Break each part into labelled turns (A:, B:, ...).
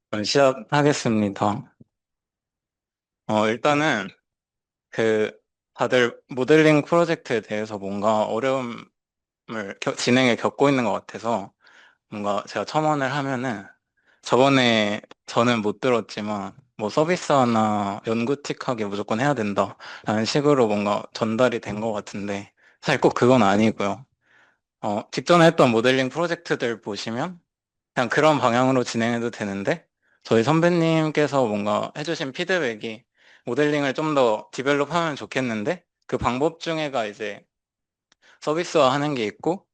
A: 그럼 시작하겠습니다. 일단은 그 다들 모델링 프로젝트에 대해서 뭔가 어려움을 진행에 겪고 있는 것 같아서 뭔가 제가 첨언을 하면은 저번에 저는 못 들었지만 뭐 서비스 하나 연구틱하게 무조건 해야 된다라는 식으로 뭔가 전달이 된 것 같은데 사실 꼭 그건 아니고요. 직전에 했던 모델링 프로젝트들 보시면 그냥 그런 방향으로 진행해도 되는데, 저희 선배님께서 뭔가 해주신 피드백이 모델링을 좀 더 디벨롭하면 좋겠는데, 그 방법 중에가 이제 서비스화 하는 게 있고,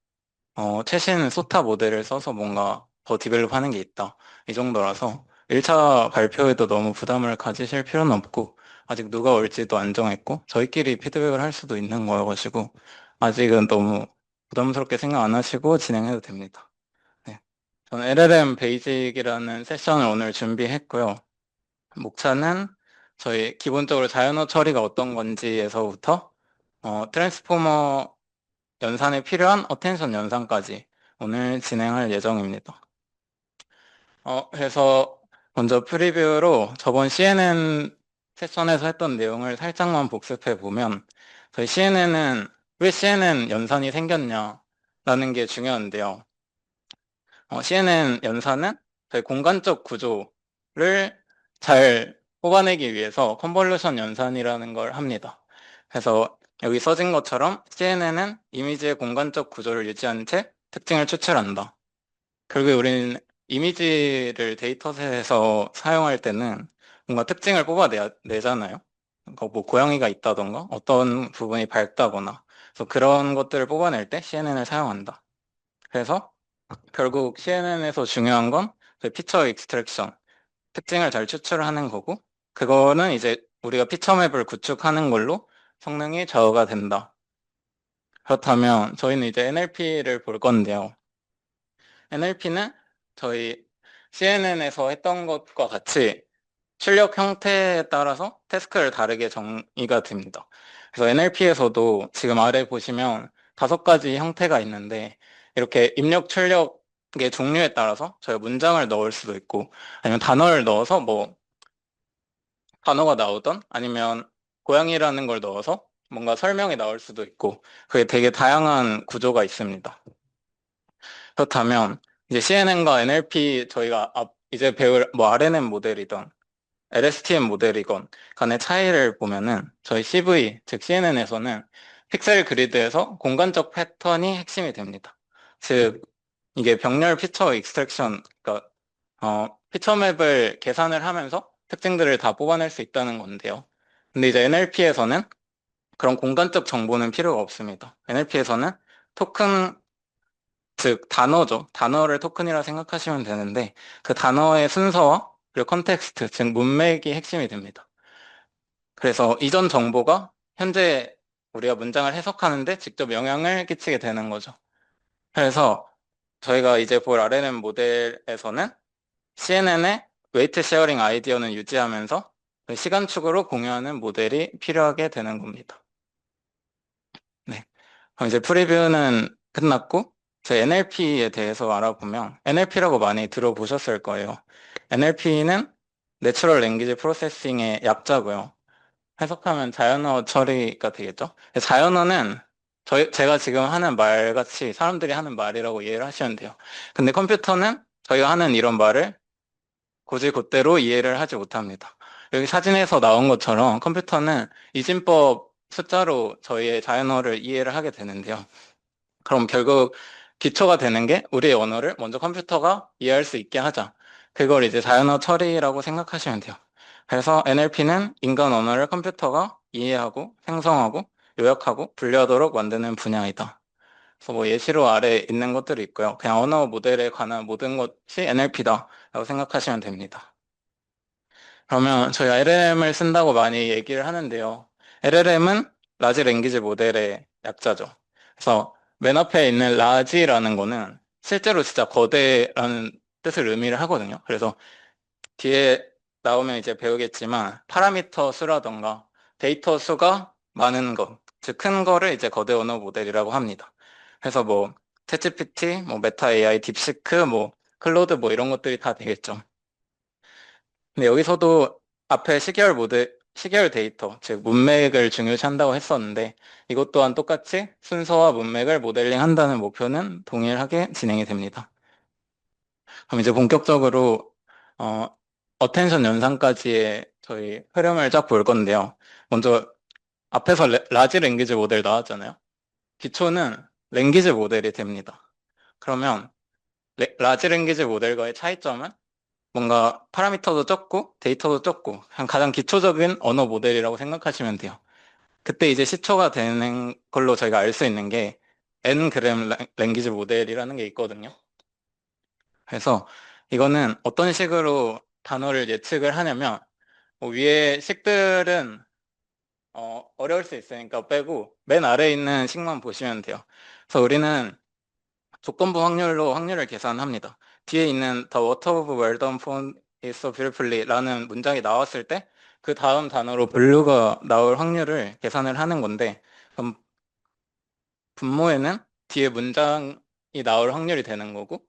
A: 최신 소타 모델을 써서 뭔가 더 디벨롭하는 게 있다. 이 정도라서 1차 발표에도 너무 부담을 가지실 필요는 없고, 아직 누가 올지도 안 정했고, 저희끼리 피드백을 할 수도 있는 거여가지고, 아직은 너무 부담스럽게 생각 안 하시고 진행해도 됩니다. 네. 저는 LLM 베이직이라는 세션을 오늘 준비했고요. 목차는 저희 기본적으로 자연어 처리가 어떤 건지에서부터 트랜스포머 연산에 필요한 어텐션 연산까지 오늘 진행할 예정입니다. 그래서 먼저 프리뷰로 저번 CNN 세션에서 했던 내용을 살짝만 복습해 보면 저희 CNN은 왜 CNN 연산이 생겼냐라는 게 중요한데요. CNN 연산은 저희 공간적 구조를 잘 뽑아내기 위해서 컨볼루션 연산이라는 걸 합니다. 그래서 여기 써진 것처럼 CNN은 이미지의 공간적 구조를 유지한 채 특징을 추출한다. 결국에 우리는 이미지를 데이터셋에서 사용할 때는 뭔가 특징을 뽑아내잖아요. 그러니까 뭐 고양이가 있다던가 어떤 부분이 밝다거나 그래서 그런 것들을 뽑아낼 때 CNN을 사용한다. 그래서 결국 CNN에서 중요한 건 피처 익스트랙션, 특징을 잘 추출하는 거고, 그거는 이제 우리가 피처 맵을 구축하는 걸로 성능이 좌우가 된다. 그렇다면 저희는 이제 NLP를 볼 건데요. NLP는 저희 CNN에서 했던 것과 같이 출력 형태에 따라서 태스크를 다르게 정의가 됩니다. 그래서 NLP에서도 지금 아래 보시면 5가지 형태가 있는데 이렇게 입력 출력의 종류에 따라서 저희가 문장을 넣을 수도 있고 아니면 단어를 넣어서 뭐 단어가 나오던 아니면 고양이라는 걸 넣어서 뭔가 설명이 나올 수도 있고 그게 되게 다양한 구조가 있습니다. 그렇다면 이제 CNN과 NLP 저희가 이제 배울 뭐 RNN 모델이든 LSTM 모델이건 간의 차이를 보면은 저희 CV, 즉 CNN에서는 픽셀 그리드에서 공간적 패턴이 핵심이 됩니다. 즉, 이게 병렬 피처 익스트랙션, 그러니까 피처 맵을 계산을 하면서 특징들을 다 뽑아낼 수 있다는 건데요. 근데 이제 NLP에서는 그런 공간적 정보는 필요가 없습니다. NLP에서는 토큰, 즉 단어죠. 단어를 토큰이라 생각하시면 되는데 그 단어의 순서와 그리고 컨텍스트, 즉 문맥이 핵심이 됩니다. 그래서 이전 정보가 현재 우리가 문장을 해석하는데 직접 영향을 끼치게 되는 거죠. 그래서 저희가 이제 볼 RNN 모델에서는 CNN의 웨이트 쉐어링 아이디어는 유지하면서 시간축으로 공유하는 모델이 필요하게 되는 겁니다. 네. 그럼 이제 프리뷰는 끝났고, 제 NLP에 대해서 알아보면, NLP라고 많이 들어보셨을 거예요. NLP는 내추럴 랭귀지 프로세싱의 약자고요. 해석하면 자연어 처리가 되겠죠? 자연어는 제가 지금 하는 말같이 사람들이 하는 말이라고 이해를 하시면 돼요. 근데 컴퓨터는 저희가 하는 이런 말을 곧이 곧대로 이해를 하지 못합니다. 여기 사진에서 나온 것처럼 컴퓨터는 이진법 숫자로 저희의 자연어를 이해를 하게 되는데요. 그럼 결국 기초가 되는 게 우리의 언어를 먼저 컴퓨터가 이해할 수 있게 하자. 그걸 이제 자연어 처리라고 생각하시면 돼요. 그래서 NLP는 인간 언어를 컴퓨터가 이해하고 생성하고 요약하고 분류하도록 만드는 분야이다. 그래서 뭐 예시로 아래 있는 것들이 있고요. 그냥 언어 모델에 관한 모든 것이 NLP다라고 생각하시면 됩니다. 그러면 저희가 LLM을 쓴다고 많이 얘기를 하는데요. LLM은 라지 랭귀지 모델의 약자죠. 그래서 맨 앞에 있는 라지라는 거는 실제로 진짜 거대라는 뜻을 의미를 하거든요. 그래서 뒤에 나오면 이제 배우겠지만 파라미터 수라던가 데이터 수가 많은 것, 즉 큰 거를 이제 거대 언어 모델이라고 합니다. 그래서 뭐 챗GPT, 뭐 메타 AI, 딥시크, 뭐 클로드 뭐 이런 것들이 다 되겠죠. 근데 여기서도 앞에 시계열 데이터, 즉 문맥을 중요시한다고 했었는데 이것 또한 똑같이 순서와 문맥을 모델링 한다는 목표는 동일하게 진행이 됩니다. 그럼 이제 본격적으로 어, 어텐션 연산까지의 저희 흐름을 쫙 볼 건데요. 먼저 앞에서 라지 랭귀지 모델 나왔잖아요. 기초는 랭귀지 모델이 됩니다. 그러면 라지 랭귀지 모델과의 차이점은 뭔가 파라미터도 적고 데이터도 적고 그냥 가장 기초적인 언어 모델이라고 생각하시면 돼요. 그때 이제 시초가 되는 걸로 저희가 알 수 있는 게 N그램 랭귀지 모델이라는 게 있거든요. 그래서 이거는 어떤 식으로 단어를 예측을 하냐면 뭐 위에 식들은 어려울 수 있으니까 빼고 맨 아래에 있는 식만 보시면 돼요. 그래서 우리는 조건부 확률로 확률을 계산합니다. 뒤에 있는 The water of Weldon Pond is so beautifully 라는 문장이 나왔을 때 그 다음 단어로 blue가 나올 확률을 계산을 하는 건데 그럼 분모에는 뒤에 문장이 나올 확률이 되는 거고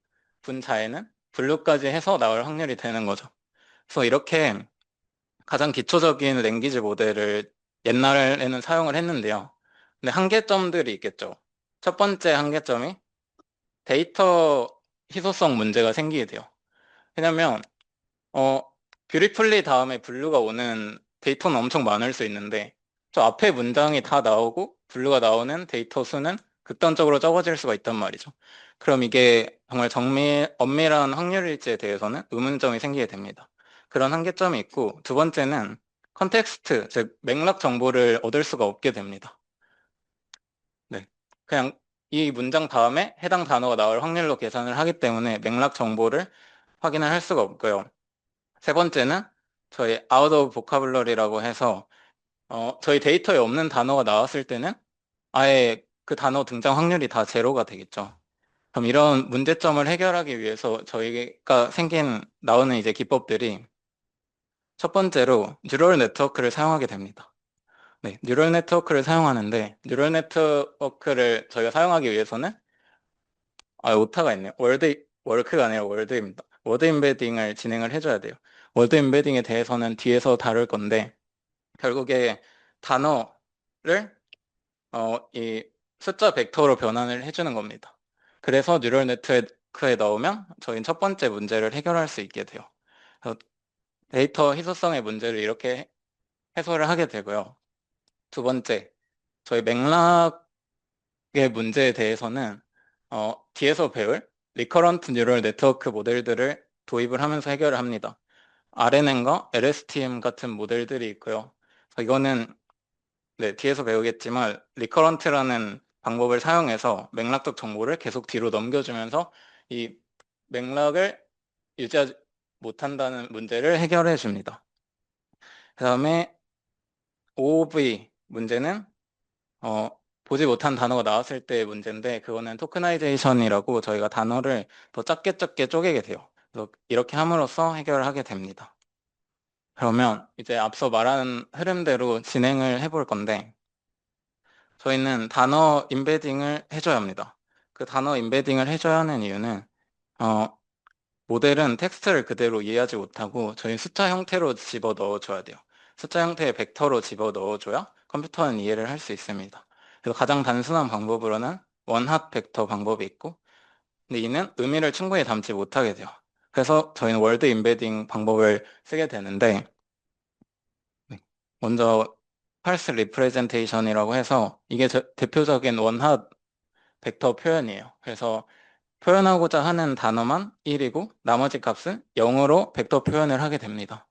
A: 분자에는 blue까지 해서 나올 확률이 되는 거죠. 그래서 이렇게 가장 기초적인 랭귀지 모델을 옛날에는 사용을 했는데요. 근데 한계점들이 있겠죠. 첫 번째 한계점이 데이터 희소성 문제가 생기게 돼요. 왜냐면 어 뷰티풀리 다음에 블루가 오는 데이터는 엄청 많을 수 있는데 저 앞에 문장이 다 나오고 블루가 나오는 데이터 수는 극단적으로 적어질 수가 있단 말이죠. 그럼 이게 정말 엄밀한 확률일지에 대해서는 의문점이 생기게 됩니다. 그런 한계점이 있고 두 번째는 컨텍스트, 즉 맥락 정보를 얻을 수가 없게 됩니다. 네. 그냥 이 문장 다음에 해당 단어가 나올 확률로 계산을 하기 때문에 맥락 정보를 확인을 할 수가 없고요. 세 번째는 저희 out of vocabulary라고 해서 저희 데이터에 없는 단어가 나왔을 때는 아예 그 단어 등장 확률이 다 제로가 되겠죠. 그럼 이런 문제점을 해결하기 위해서 저희가 나오는 이제 기법들이 첫 번째로 뉴럴 네트워크를 사용하게 됩니다. 네, 뉴럴 네트워크를 사용하는데 뉴럴 네트워크를 저희가 사용하기 위해서는 오타가 있네요. 월크가 아니라 월드입니다. 워드 임베딩을 진행을 해줘야 돼요. 워드 임베딩에 대해서는 뒤에서 다룰 건데 결국에 단어를 이 숫자 벡터로 변환을 해주는 겁니다. 그래서 뉴럴 네트워크에 넣으면 저희는 첫 번째 문제를 해결할 수 있게 돼요. 그래서 데이터 희소성의 문제를 이렇게 해소를 하게 되고요. 두 번째, 저희 맥락의 문제에 대해서는 뒤에서 배울 리커런트 뉴럴 네트워크 모델들을 도입을 하면서 해결을 합니다. RNN과 LSTM 같은 모델들이 있고요. 이거는 네, 뒤에서 배우겠지만 리커런트라는 방법을 사용해서 맥락적 정보를 계속 뒤로 넘겨주면서 이 맥락을 유지하지 못한다는 문제를 해결해 줍니다. 그 다음에 OOV 문제는 어, 보지 못한 단어가 나왔을 때의 문제인데 그거는 토크나이제이션이라고 저희가 단어를 더 작게 작게 쪼개게 돼요. 그래서 이렇게 함으로써 해결을 하게 됩니다. 그러면 이제 앞서 말한 흐름대로 진행을 해볼 건데 저희는 단어 임베딩을 해줘야 합니다. 그 단어 임베딩을 해줘야 하는 이유는 어, 모델은 텍스트를 그대로 이해하지 못하고 저희 숫자 형태로 집어 넣어줘야 돼요. 숫자 형태의 벡터로 집어 넣어줘야 컴퓨터는 이해를 할 수 있습니다. 그래서 가장 단순한 방법으로는 원핫 벡터 방법이 있고 근데 이는 의미를 충분히 담지 못하게 돼요. 그래서 저희는 월드 임베딩 방법을 쓰게 되는데 네. 먼저 펄스 리프레젠테이션이라고 해서 이게 대표적인 원핫 벡터 표현이에요. 그래서 표현하고자 하는 단어만 1이고 나머지 값은 0으로 벡터 표현을 하게 됩니다.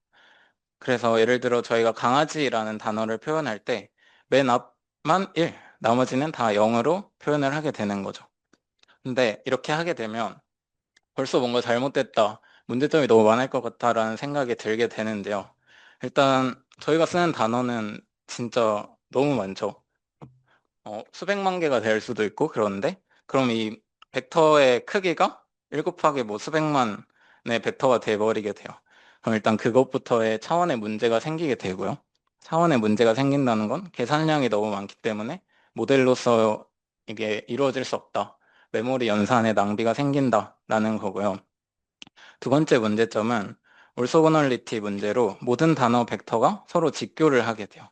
A: 그래서 예를 들어 저희가 강아지라는 단어를 표현할 때 맨 앞만 1, 나머지는 다 0으로 표현을 하게 되는 거죠. 근데 이렇게 하게 되면 벌써 뭔가 잘못됐다, 문제점이 너무 많을 것 같다라는 생각이 들게 되는데요. 일단 저희가 쓰는 단어는 진짜 너무 많죠. 수백만 개가 될 수도 있고 그런데 그럼 이 벡터의 크기가 1 곱하기 뭐 수백만의 벡터가 돼버리게 돼요. 그럼 일단 그것부터의 차원의 문제가 생기게 되고요. 차원의 문제가 생긴다는 건 계산량이 너무 많기 때문에 모델로서 이게 이루어질 수 없다. 메모리 연산에 낭비가 생긴다라는 거고요. 두 번째 문제점은 올소고널리티 문제로 모든 단어 벡터가 서로 직교를 하게 돼요.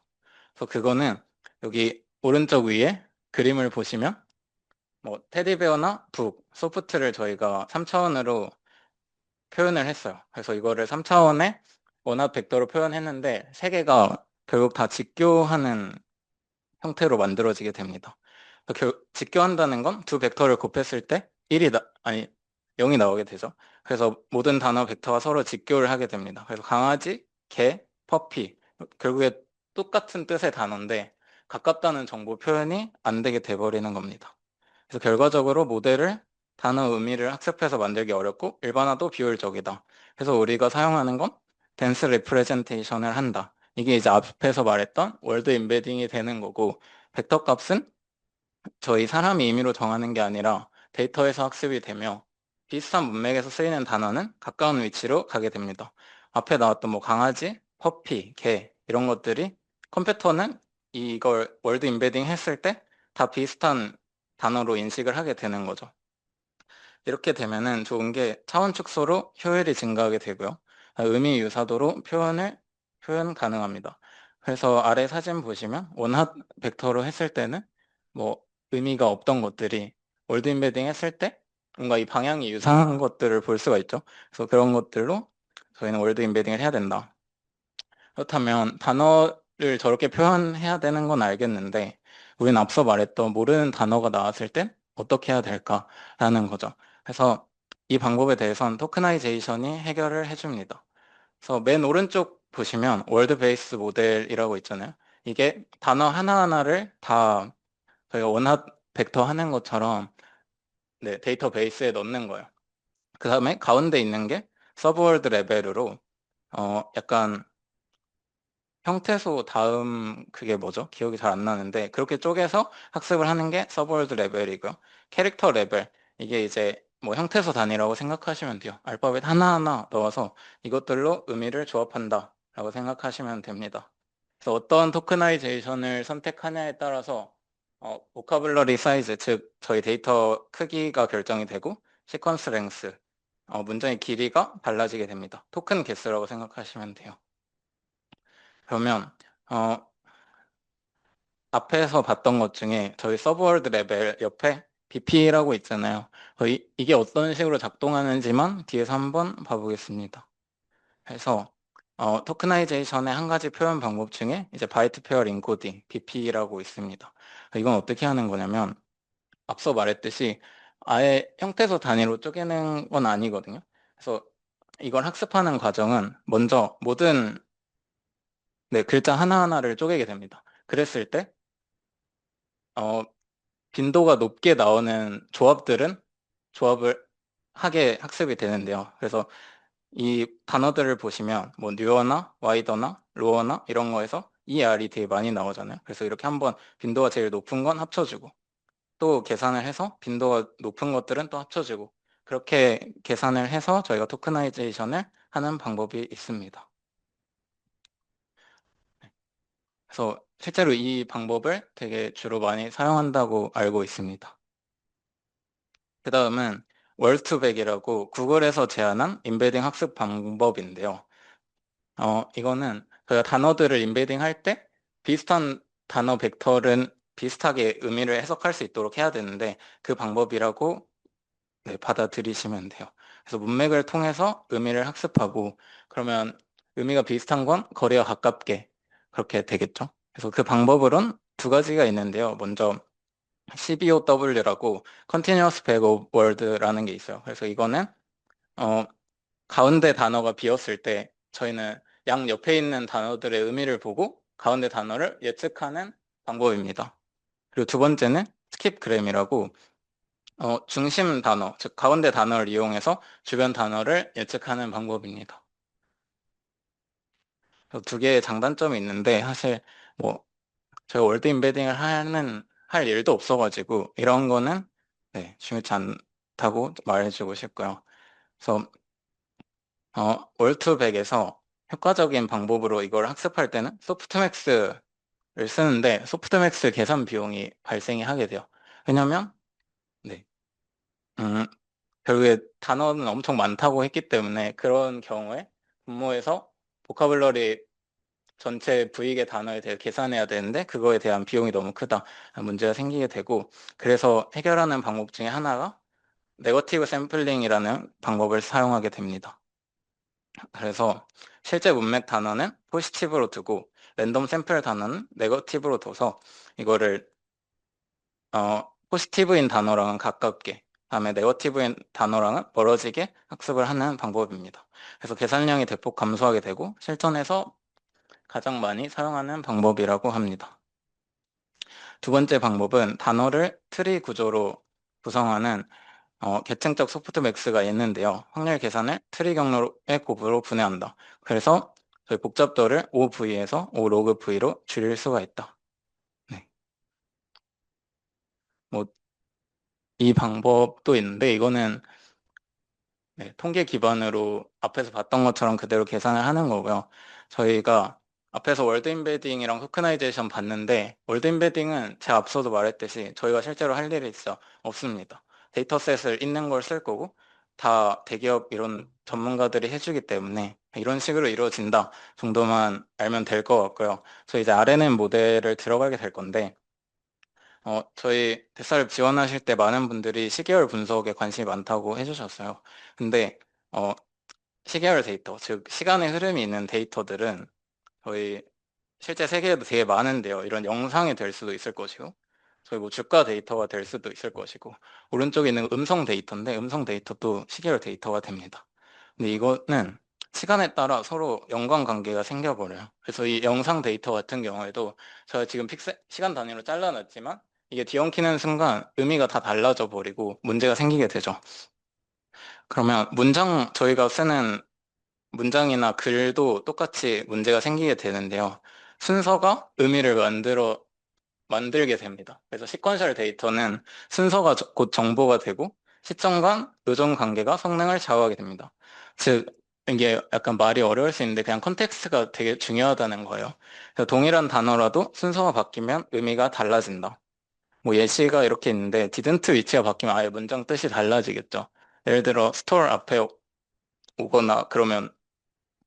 A: 그래서 그거는 여기 오른쪽 위에 그림을 보시면 뭐 테디베어나 북, 소프트를 저희가 3차원으로 표현을 했어요. 그래서 이거를 3차원의 원합 벡터로 표현했는데 세 개가 결국 다 직교하는 형태로 만들어지게 됩니다. 직교한다는 건 두 벡터를 곱했을 때 0이 나오게 되죠. 그래서 모든 단어 벡터가 서로 직교를 하게 됩니다. 그래서 강아지, 개, 퍼피 결국에 똑같은 뜻의 단어인데 가깝다는 정보 표현이 안 되게 돼버리는 겁니다. 그래서 결과적으로 모델을 단어 의미를 학습해서 만들기 어렵고 일반화도 비효율적이다. 그래서 우리가 사용하는 건 댄스 리프레젠테이션을 한다. 이게 이제 앞에서 말했던 월드 임베딩이 되는 거고 벡터 값은 저희 사람이 임의로 정하는 게 아니라 데이터에서 학습이 되며 비슷한 문맥에서 쓰이는 단어는 가까운 위치로 가게 됩니다. 앞에 나왔던 뭐 강아지, 퍼피, 개 이런 것들이 컴퓨터는 이걸 월드 임베딩 했을 때 다 비슷한 단어로 인식을 하게 되는 거죠. 이렇게 되면은 좋은 게 차원 축소로 효율이 증가하게 되고요. 의미 유사도로 표현 가능합니다. 그래서 아래 사진 보시면 원합 벡터로 했을 때는 뭐 의미가 없던 것들이 월드 임베딩 했을 때 뭔가 이 방향이 유사한 것들을 볼 수가 있죠. 그래서 그런 것들로 저희는 월드 임베딩을 해야 된다. 그렇다면 단어를 저렇게 표현해야 되는 건 알겠는데 우리는 앞서 말했던 모르는 단어가 나왔을 땐 어떻게 해야 될까라는 거죠. 그래서 이 방법에 대해서는 토크나이제이션이 해결을 해줍니다. 그래서 맨 오른쪽 보시면 월드 베이스 모델이라고 있잖아요. 이게 단어 하나하나를 다 저희가 원합 벡터 하는 것처럼 네, 데이터 베이스에 넣는 거예요. 그 다음에 가운데 있는 게 서브월드 레벨으로 약간 형태소 다음 그게 뭐죠? 기억이 잘 안 나는데 그렇게 쪼개서 학습을 하는 게 서브월드 레벨이고요. 캐릭터 레벨 이게 이제 뭐 형태소 단위라고 생각하시면 돼요. 알파벳 하나하나 넣어서 이것들로 의미를 조합한다 라고 생각하시면 됩니다. 그래서 어떤 토크나이제이션을 선택하냐에 따라서 보카블러리 사이즈 즉 저희 데이터 크기가 결정이 되고 시퀀스 랭스 문장의 길이가 달라지게 됩니다. 토큰 개수라고 생각하시면 돼요. 그러면 어, 앞에서 봤던 것 중에 저희 서브월드 레벨 옆에 BP라고 있잖아요. 이게 어떤 식으로 작동하는지만 뒤에서 한번 봐보겠습니다. 그래서 토크나이제이션의 한 가지 표현 방법 중에 이제 바이트 페어 인코딩 BP라고 있습니다. 이건 어떻게 하는 거냐면 앞서 말했듯이 아예 형태소 단위로 쪼개는 건 아니거든요. 그래서 이걸 학습하는 과정은 먼저 모든 네, 글자 하나하나를 쪼개게 됩니다. 그랬을 때 어, 빈도가 높게 나오는 조합을 하게 학습이 되는데요. 그래서 이 단어들을 보시면 뭐 뉴어나 와이더나 로어나 이런 거에서 ER이 되게 많이 나오잖아요. 그래서 이렇게 한번 빈도가 제일 높은 건 합쳐주고 또 계산을 해서 빈도가 높은 것들은 또 합쳐주고 그렇게 계산을 해서 저희가 토크나이제이션을 하는 방법이 있습니다. 그래서 실제로 이 방법을 되게 주로 많이 사용한다고 알고 있습니다. 그 다음은 월투백이라고 구글에서 제안한 인베딩 학습 방법인데요. 이거는 저희가 단어들을 인베딩 할 때 비슷한 단어 벡터는 비슷하게 의미를 해석할 수 있도록 해야 되는데 그 방법이라고 네, 받아들이시면 돼요. 그래서 문맥을 통해서 의미를 학습하고 그러면 의미가 비슷한 건 거리가 가깝게 그렇게 되겠죠. 그래서 그 방법으론 두 가지가 있는데요. 먼저 CBOW라고 Continuous Backward라는 게 있어요. 그래서 이거는 어, 가운데 단어가 비었을 때 저희는 양 옆에 있는 단어들의 의미를 보고 가운데 단어를 예측하는 방법입니다. 그리고 두 번째는 스킵그램이라고 중심 단어, 즉 가운데 단어를 이용해서 주변 단어를 예측하는 방법입니다. 두 개의 장단점이 있는데 사실 뭐 제가 월드 임베딩을 할 일도 없어가지고 이런 거는 네, 중요치 않다고 말해주고 싶고요. 그래서 월투백에서 효과적인 방법으로 이걸 학습할 때는 소프트맥스를 쓰는데 소프트맥스 계산 비용이 발생이 하게 돼요. 왜냐면 네, 음, 결국에 단어는 엄청 많다고 했기 때문에 그런 경우에 분모에서 보카블러리 전체 부익의 단어에 대해 계산해야 되는데 그거에 대한 비용이 너무 크다. 문제가 생기게 되고 그래서 해결하는 방법 중에 하나가 네거티브 샘플링이라는 방법을 사용하게 됩니다. 그래서 실제 문맥 단어는 포지티브로 두고 랜덤 샘플 단어는 네거티브로 둬서 이거를 포지티브인 단어랑은 가깝게 다음에 네거티브인 단어랑은 멀어지게 학습을 하는 방법입니다. 그래서 계산량이 대폭 감소하게 되고 실전에서 가장 많이 사용하는 방법이라고 합니다. 두 번째 방법은 단어를 트리 구조로 구성하는 계층적 소프트맥스가 있는데요. 확률 계산을 트리 경로의 곱으로 분해한다. 그래서 저희 복잡도를 OV에서 Olog V로 줄일 수가 있다. 네. 뭐, 이 방법도 있는데 이거는 네, 통계 기반으로 앞에서 봤던 것처럼 그대로 계산을 하는 거고요. 저희가 앞에서 월드 임베딩이랑 토크나이제이션 봤는데 월드 임베딩은 제가 앞서도 말했듯이 저희가 실제로 할 일이 진짜 없습니다. 데이터셋을 있는 걸 쓸 거고 다 대기업 이런 전문가들이 해주기 때문에 이런 식으로 이루어진다 정도만 알면 될 것 같고요. 저희 이제 RNN 모델을 들어가게 될 건데 저희 뱃살 지원하실 때 많은 분들이 시계열 분석에 관심이 많다고 해주셨어요. 근데 어, 시계열 데이터, 즉 시간의 흐름이 있는 데이터들은 저희 실제 세계에도 되게 많은데요. 이런 영상이 될 수도 있을 것이고, 저희 뭐 주가 데이터가 될 수도 있을 것이고, 오른쪽에 있는 음성 데이터인데 음성 데이터도 시계열 데이터가 됩니다. 근데 이거는 시간에 따라 서로 연관관계가 생겨버려요. 그래서 이 영상 데이터 같은 경우에도 제가 지금 픽셀 시간 단위로 잘라놨지만 이게 뒤엉키는 순간 의미가 다 달라져 버리고 문제가 생기게 되죠. 그러면 저희가 쓰는 문장이나 글도 똑같이 문제가 생기게 되는데요. 순서가 의미를 만들게 됩니다. 그래서 시퀀셜 데이터는 순서가 곧 정보가 되고 시점 간 의존 관계가 성능을 좌우하게 됩니다. 즉, 이게 약간 말이 어려울 수 있는데 그냥 컨텍스트가 되게 중요하다는 거예요. 그래서 동일한 단어라도 순서가 바뀌면 의미가 달라진다. 뭐 예시가 이렇게 있는데 didn't 위치가 바뀌면 아예 문장 뜻이 달라지겠죠. 예를 들어 store 앞에 오거나 그러면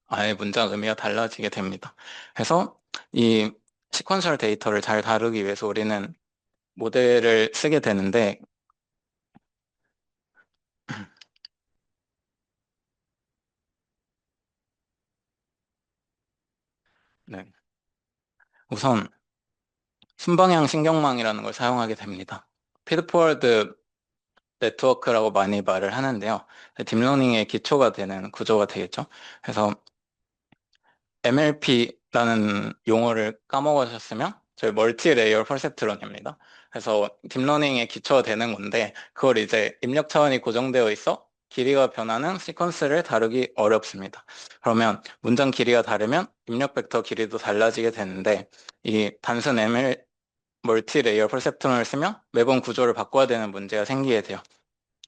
A: 아예 문장 의미가 달라지게 됩니다. 그래서 이 시퀀셜 데이터를 잘 다루기 위해서 우리는 모델을 쓰게 되는데, 네. 우선 순방향 신경망이라는 걸 사용하게 됩니다. 피드포워드 네트워크라고 많이 말을 하는데요. 딥러닝의 기초가 되는 구조가 되겠죠. 그래서 MLP라는 용어를 까먹으셨으면 저희 멀티 레이어 퍼셉트론입니다. 그래서 딥러닝의 기초가 되는 건데 그걸 이제 입력 차원이 고정되어 있어 길이가 변하는 시퀀스를 다루기 어렵습니다. 그러면 문장 길이가 다르면 입력 벡터 길이도 달라지게 되는데 이 단순 ML 멀티 레이어 퍼셉트론을 쓰면 매번 구조를 바꿔야 되는 문제가 생기게 돼요.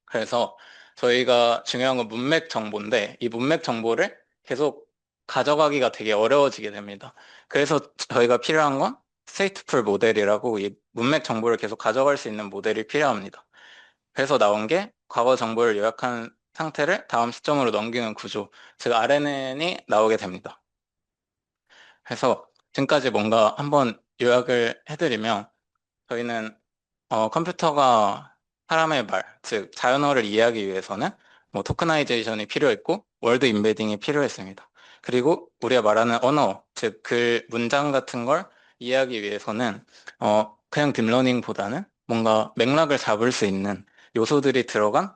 A: 그래서 저희가 중요한 건 문맥 정보인데 이 문맥 정보를 계속 가져가기가 되게 어려워지게 됩니다. 그래서 저희가 필요한 건 스테이트풀 모델이라고 이 문맥 정보를 계속 가져갈 수 있는 모델이 필요합니다. 그래서 나온 게 과거 정보를 요약한 상태를 다음 시점으로 넘기는 구조, 즉 RNN이 나오게 됩니다. 그래서 지금까지 뭔가 한번 요약을 해드리면 저희는 컴퓨터가 사람의 말, 즉 자연어를 이해하기 위해서는 뭐 토크나이제이션이 필요했고 월드 임베딩이 필요했습니다. 그리고 우리가 말하는 언어, 즉 글, 문장 같은 걸 이해하기 위해서는 그냥 딥러닝보다는 뭔가 맥락을 잡을 수 있는 요소들이 들어간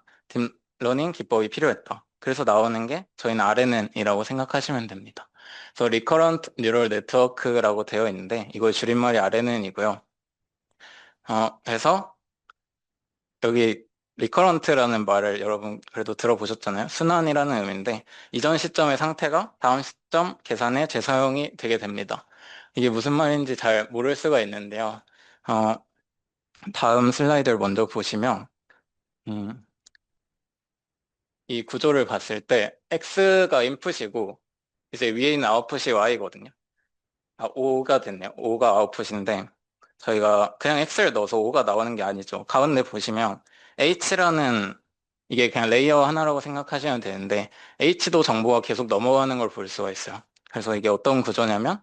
A: 딥러닝 기법이 필요했다. 그래서 나오는 게 저희는 RNN이라고 생각하시면 됩니다. 그래서 Recurrent Neural Network라고 되어 있는데 이걸 줄임말이 RNN이고요. 그래서 여기 리커런트라는 말을 여러분 그래도 들어보셨잖아요. 순환이라는 의미인데 이전 시점의 상태가 다음 시점 계산에 재사용이 되게 됩니다. 이게 무슨 말인지 잘 모를 수가 있는데요. 어, 다음 슬라이드를 먼저 보시면 음, 이 구조를 봤을 때 X가 인풋이고 이제 위에 있는 아웃풋이 Y거든요. 5가 됐네요. 5가 아웃풋인데 저희가 그냥 X를 넣어서 5가 나오는 게 아니죠. 가운데 보시면 H라는 이게 그냥 레이어 하나라고 생각하시면 되는데 H도 정보가 계속 넘어가는 걸 볼 수가 있어요. 그래서 이게 어떤 구조냐면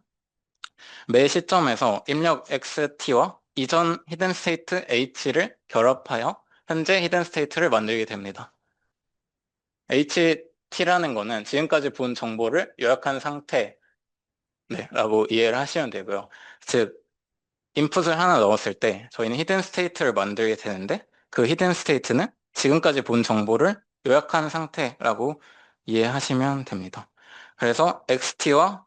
A: 매 시점에서 입력 XT와 이전 히든 스테이트 H를 결합하여 현재 히든 스테이트를 만들게 됩니다. HT라는 거는 지금까지 본 정보를 요약한 상태, 네, 라고 이해를 하시면 되고요. 즉, 인풋을 하나 넣었을 때 저희는 히든 스테이트를 만들게 되는데 그 히든 스테이트는 지금까지 본 정보를 요약한 상태라고 이해하시면 됩니다. 그래서 XT와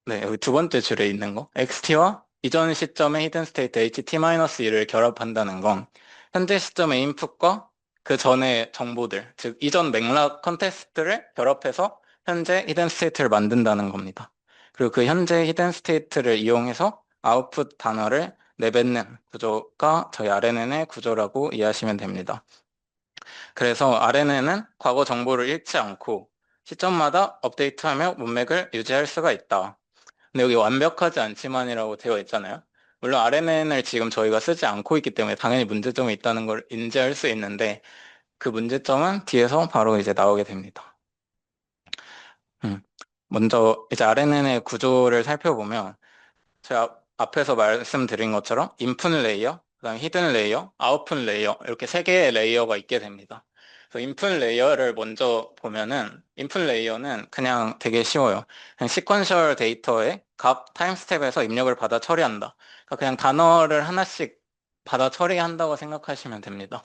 A: 네, 여기 두 번째 줄에 있는 거. XT와 이전 시점의 히든 스테이트 HT-1을 결합한다는 건 현재 시점의 인풋과 그 전의 정보들, 즉 이전 맥락 컨텍스트를 결합해서 현재 히든 스테이트를 만든다는 겁니다. 그리고 그 현재 히든 스테이트를 이용해서 아웃풋 단어를 내뱉는 구조가 저희 RNN의 구조라고 이해하시면 됩니다. 그래서 RNN은 과거 정보를 잃지 않고 시점마다 업데이트하며 문맥을 유지할 수가 있다. 근데 여기 완벽하지 않지만이라고 되어 있잖아요. 물론 RNN을 지금 저희가 쓰지 않고 있기 때문에 당연히 문제점이 있다는 걸 인지할 수 있는데 그 문제점은 뒤에서 바로 이제 나오게 됩니다. 음. 먼저 이제 RNN의 구조를 살펴보면 제가 앞에서 말씀드린 것처럼 인풋 레이어, 그다음에 히든 레이어, 아웃풋 레이어 이렇게 세 개의 레이어가 있게 됩니다. 그래서 인풋 레이어를 먼저 보면은 인풋 레이어는 그냥 되게 쉬워요. 그냥 시퀀셜 데이터의 값 타임 스텝에서 입력을 받아 처리한다. 그러니까 그냥 단어를 하나씩 받아 처리한다고 생각하시면 됩니다.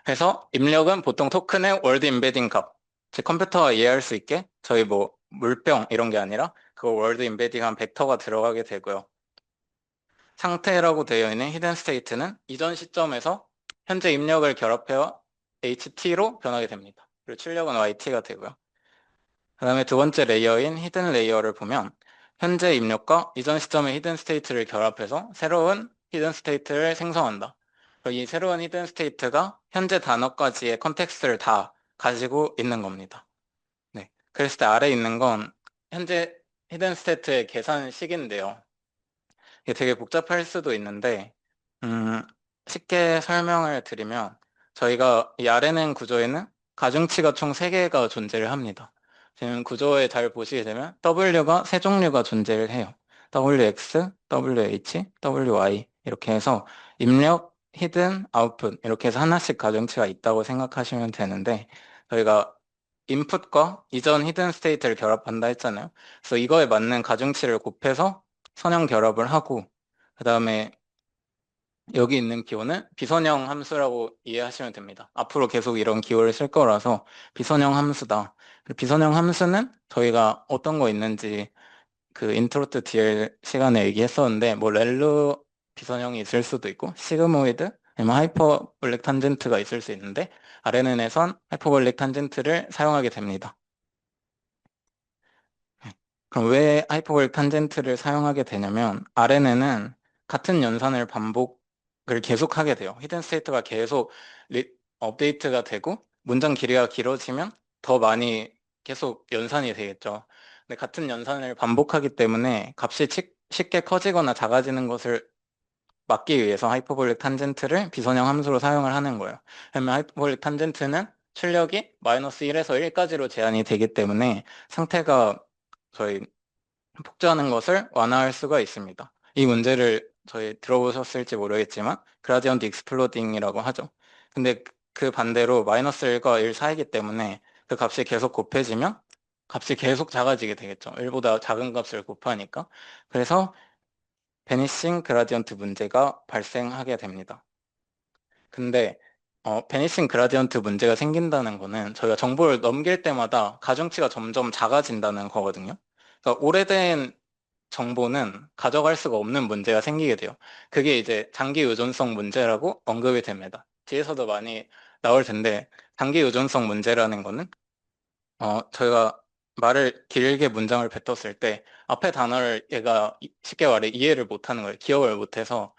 A: 그래서 입력은 보통 토큰의 월드 임베딩 값, 즉 컴퓨터가 이해할 수 있게 저희 뭐 물병 이런 게 아니라 그거 월드 임베딩한 벡터가 들어가게 되고요. 상태라고 되어 있는 히든 스테이트는 이전 시점에서 현재 입력을 결합해와 HT로 변하게 됩니다. 그리고 출력은 YT가 되고요. 그 다음에 두 번째 레이어인 히든 레이어를 보면 현재 입력과 이전 시점의 히든 스테이트를 결합해서 새로운 히든 스테이트를 생성한다. 이 새로운 히든 스테이트가 현재 단어까지의 컨텍스트를 다 가지고 있는 겁니다. 네. 그랬을 때 아래 있는 건 현재 히든 스테이트의 계산식인데요. 이게 되게 복잡할 수도 있는데, 음, 쉽게 설명을 드리면, 저희가 이 RNN 구조에는 가중치가 총 3개가 존재를 합니다. 지금 구조에 잘 보시게 되면 W가 세 종류가 존재를 해요. WX, WH, WY 이렇게 해서 입력, 히든, 아웃풋 이렇게 해서 하나씩 가중치가 있다고 생각하시면 되는데 저희가 인풋과 이전 히든 스테이트를 결합한다 했잖아요. 그래서 이거에 맞는 가중치를 곱해서 선형 결합을 하고 그 다음에 여기 있는 기호는 비선형 함수라고 이해하시면 됩니다. 앞으로 계속 이런 기호를 쓸 거라서 비선형 함수다. 비선형 함수는 저희가 어떤 거 있는지 그 인트로트 DL 시간에 얘기했었는데 뭐 렐루 비선형이 있을 수도 있고 시그모이드 아니면 하이퍼볼릭 탄젠트가 있을 수 있는데 RNN에선 하이퍼볼릭 탄젠트를 사용하게 됩니다. 그럼 왜 하이퍼볼 탄젠트를 사용하게 되냐면 RNN은 같은 연산을 반복을 계속하게 돼요. 히든 스테이트가 계속 업데이트가 되고 문장 길이가 길어지면 더 많이 계속 연산이 되겠죠. 근데 같은 연산을 반복하기 때문에 값이 쉽게 커지거나 작아지는 것을 막기 위해서 하이퍼볼릭 탄젠트를 비선형 함수로 사용을 하는 거예요. 그러면 하이퍼볼릭 탄젠트는 출력이 마이너스 1에서 1까지로 제한이 되기 때문에 상태가 저희 폭주하는 것을 완화할 수가 있습니다. 이 문제를 저희 들어보셨을지 모르겠지만 그라디언트 익스플로딩이라고 하죠. 근데 그 반대로 마이너스 1과 1 사이기 때문에 그 값이 계속 곱해지면 값이 계속 작아지게 되겠죠. 1보다 작은 값을 곱하니까. 그래서 베니싱 그라디언트 문제가 발생하게 됩니다. 근데 베니싱 그라디언트 문제가 생긴다는 거는 저희가 정보를 넘길 때마다 가중치가 점점 작아진다는 거거든요. 그러니까 오래된 정보는 가져갈 수가 없는 문제가 생기게 돼요. 그게 이제 장기 의존성 문제라고 언급이 됩니다. 뒤에서도 많이 나올 텐데 장기 의존성 문제라는 거는 저희가 말을 길게 문장을 뱉었을 때 앞에 단어를 얘가 쉽게 말해 이해를 못하는 거예요. 기억을 못해서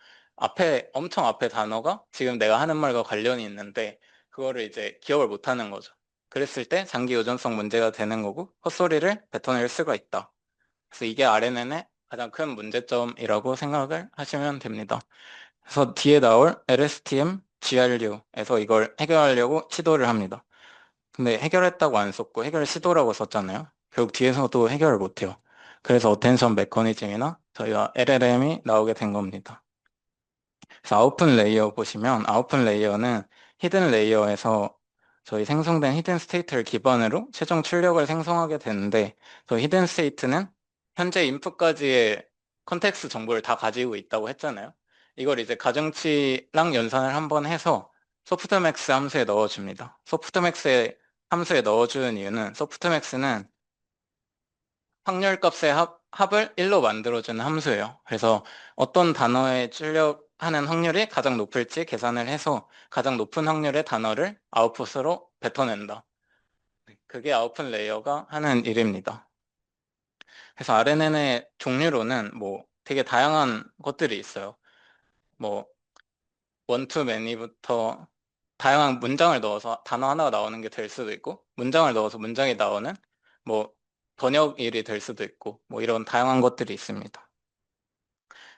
A: 엄청 앞에 단어가 지금 내가 하는 말과 관련이 있는데 그거를 이제 기억을 못하는 거죠. 그랬을 때 장기 의존성 문제가 되는 거고 헛소리를 뱉어낼 수가 있다. 그래서 이게 RNN의 가장 큰 문제점이라고 생각을 하시면 됩니다. 그래서 뒤에 나올 LSTM GRU에서 이걸 해결하려고 시도를 합니다. 근데 해결했다고 안 썼고 해결 시도라고 썼잖아요. 결국 뒤에서도 해결을 못해요. 그래서 어텐션 메커니즘이나 저희가 LLM이 나오게 된 겁니다. 그래서 아웃풋 레이어 보시면 아웃풋 레이어는 히든 레이어에서 저희 생성된 히든 스테이트를 기반으로 최종 출력을 생성하게 되는데 저희 히든 스테이트는 현재 인풋까지의 컨텍스트 정보를 다 가지고 있다고 했잖아요. 이걸 이제 가중치랑 연산을 한번 해서 소프트맥스 함수에 넣어줍니다. 소프트맥스 함수에 넣어주는 이유는 소프트맥스는 확률값의 합을 1로 만들어주는 함수예요. 그래서 어떤 단어에 출력하는 확률이 가장 높을지 계산을 해서 가장 높은 확률의 단어를 아웃풋으로 뱉어낸다. 그게 아웃풋 레이어가 하는 일입니다. 그래서 RNN의 종류로는 뭐 되게 다양한 것들이 있어요. 뭐 원투 매니부터 다양한 문장을 넣어서 단어 하나가 나오는 게 될 수도 있고 문장을 넣어서 문장이 나오는 뭐 번역일이 될 수도 있고 뭐 이런 다양한 것들이 있습니다.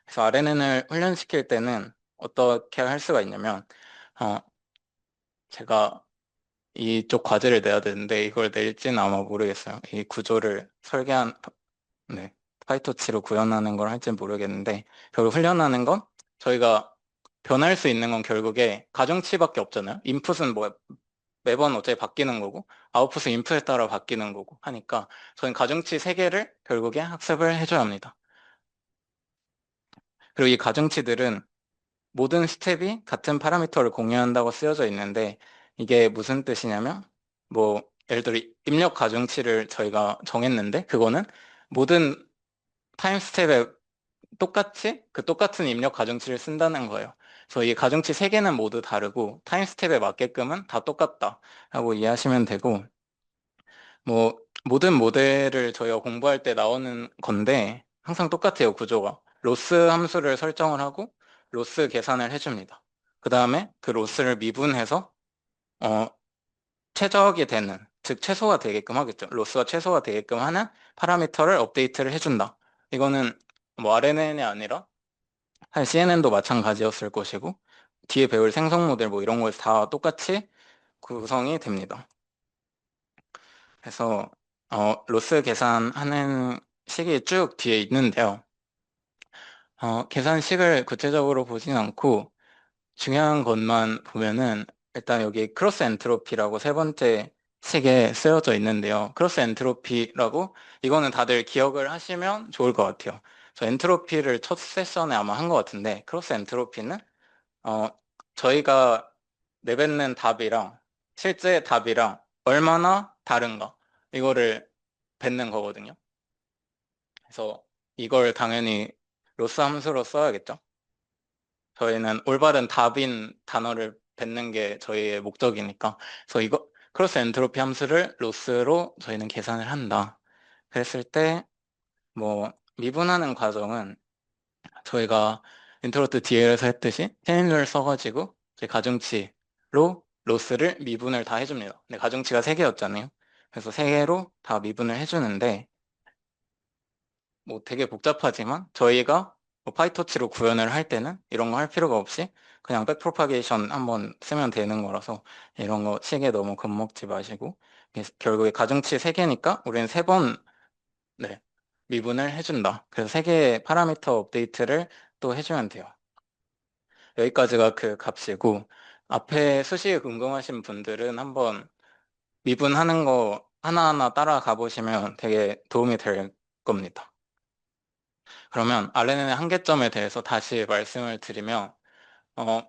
A: 그래서 RNN을 훈련시킬 때는 어떻게 할 수가 있냐면 어 제가 이쪽 과제를 내야 되는데 이걸 낼지는 아마 모르겠어요. 이 구조를 설계한 네, 파이토치로 구현하는 걸 할지는 모르겠는데 결국 훈련하는 건 저희가 변할 수 있는 건 결국에 가중치밖에 없잖아요. 인풋은 뭐 매번 어차피 바뀌는 거고 아웃풋은 인풋에 따라 바뀌는 거고 하니까 저희는 가중치 3개를 결국에 학습을 해줘야 합니다. 그리고 이 가중치들은 모든 스텝이 같은 파라미터를 공유한다고 쓰여져 있는데 이게 무슨 뜻이냐면 뭐 예를 들어 입력 가중치를 저희가 정했는데 그거는 모든 타임 스텝에 똑같이 그 똑같은 입력 가중치를 쓴다는 거예요. 그래서 이 가중치 3개는 모두 다르고 타임 스텝에 맞게끔은 다 똑같다 라고 이해하시면 되고 뭐 모든 모델을 저희가 공부할 때 나오는 건데 항상 똑같아요 구조가. 로스 함수를 설정을 하고 로스 계산을 해줍니다. 그 다음에 그 로스를 미분해서 어, 최적이 되는 즉 최소화 되게끔 하겠죠. 로스가 최소화 되게끔 하는 파라미터를 업데이트를 해준다. 이거는 뭐 RNN이 아니라 사실 CNN도 마찬가지였을 것이고 뒤에 배울 생성 모델 뭐 이런 거에서 다 똑같이 구성이 됩니다. 그래서 로스 계산하는 식이 쭉 뒤에 있는데요. 계산식을 구체적으로 보진 않고 중요한 것만 보면은 일단 여기 크로스 엔트로피라고 세 번째 식에 쓰여져 있는데요. 크로스 엔트로피라고 이거는 다들 기억을 하시면 좋을 것 같아요. 저 엔트로피를 첫 세션에 아마 한 것 같은데 크로스 엔트로피는 어, 저희가 내뱉는 답이랑 실제 답이랑 얼마나 다른가 이거를 뱉는 거거든요. 그래서 이걸 당연히 로스 함수로 써야겠죠. 저희는 올바른 답인 단어를 뱉는 게 저희의 목적이니까. 그래서 이거 크로스 엔트로피 함수를 로스로 저희는 계산을 한다. 그랬을 때 뭐 미분하는 과정은 저희가 인트로트 DL에서 했듯이 체인을 써가지고 이제 가중치로 로스를 미분을 다 해줍니다. 근데 가중치가 3개였잖아요. 그래서 3개로 다 미분을 해주는데 뭐 되게 복잡하지만 저희가 뭐 파이터치로 구현을 할 때는 이런 거 할 필요가 없이 그냥 백프로파게이션 한번 쓰면 되는 거라서 이런 거 식에 너무 겁먹지 마시고 결국에 가중치 3개니까 우리는 3번 네, 미분을 해준다. 그래서 3개의 파라미터 업데이트를 또 해주면 돼요. 여기까지가 그 값이고 앞에 수식이 궁금하신 분들은 한번 미분하는 거 하나하나 따라가 보시면 되게 도움이 될 겁니다. 그러면 RNN의 한계점에 대해서 다시 말씀을 드리면 어,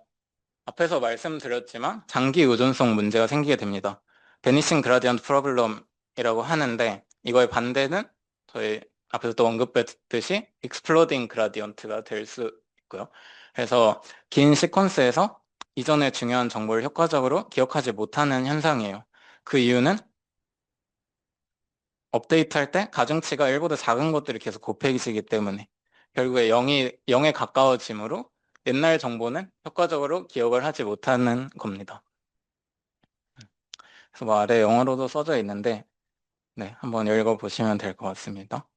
A: 앞에서 말씀드렸지만 장기 의존성 문제가 생기게 됩니다. 베니싱 그라디언트 프로블럼이라고 하는데 이거의 반대는 저희 앞에서 또 언급했듯이 익스플로딩 그라디언트가 될 수 있고요. 그래서 긴 시퀀스에서 이전의 중요한 정보를 효과적으로 기억하지 못하는 현상이에요. 그 이유는 업데이트할 때 가중치가 1보다 작은 것들이 계속 곱해지기 때문에 결국에 0에 가까워지므로 옛날 정보는 효과적으로 기억을 하지 못하는 겁니다. 그래서 뭐 아래 영어로도 써져 있는데 네, 한번 읽어보시면 될 것 같습니다.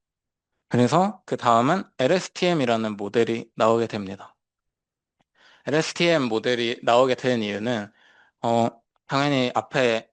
A: 그래서 그 다음은 LSTM이라는 모델이 나오게 됩니다. LSTM 모델이 나오게 된 이유는 당연히 앞에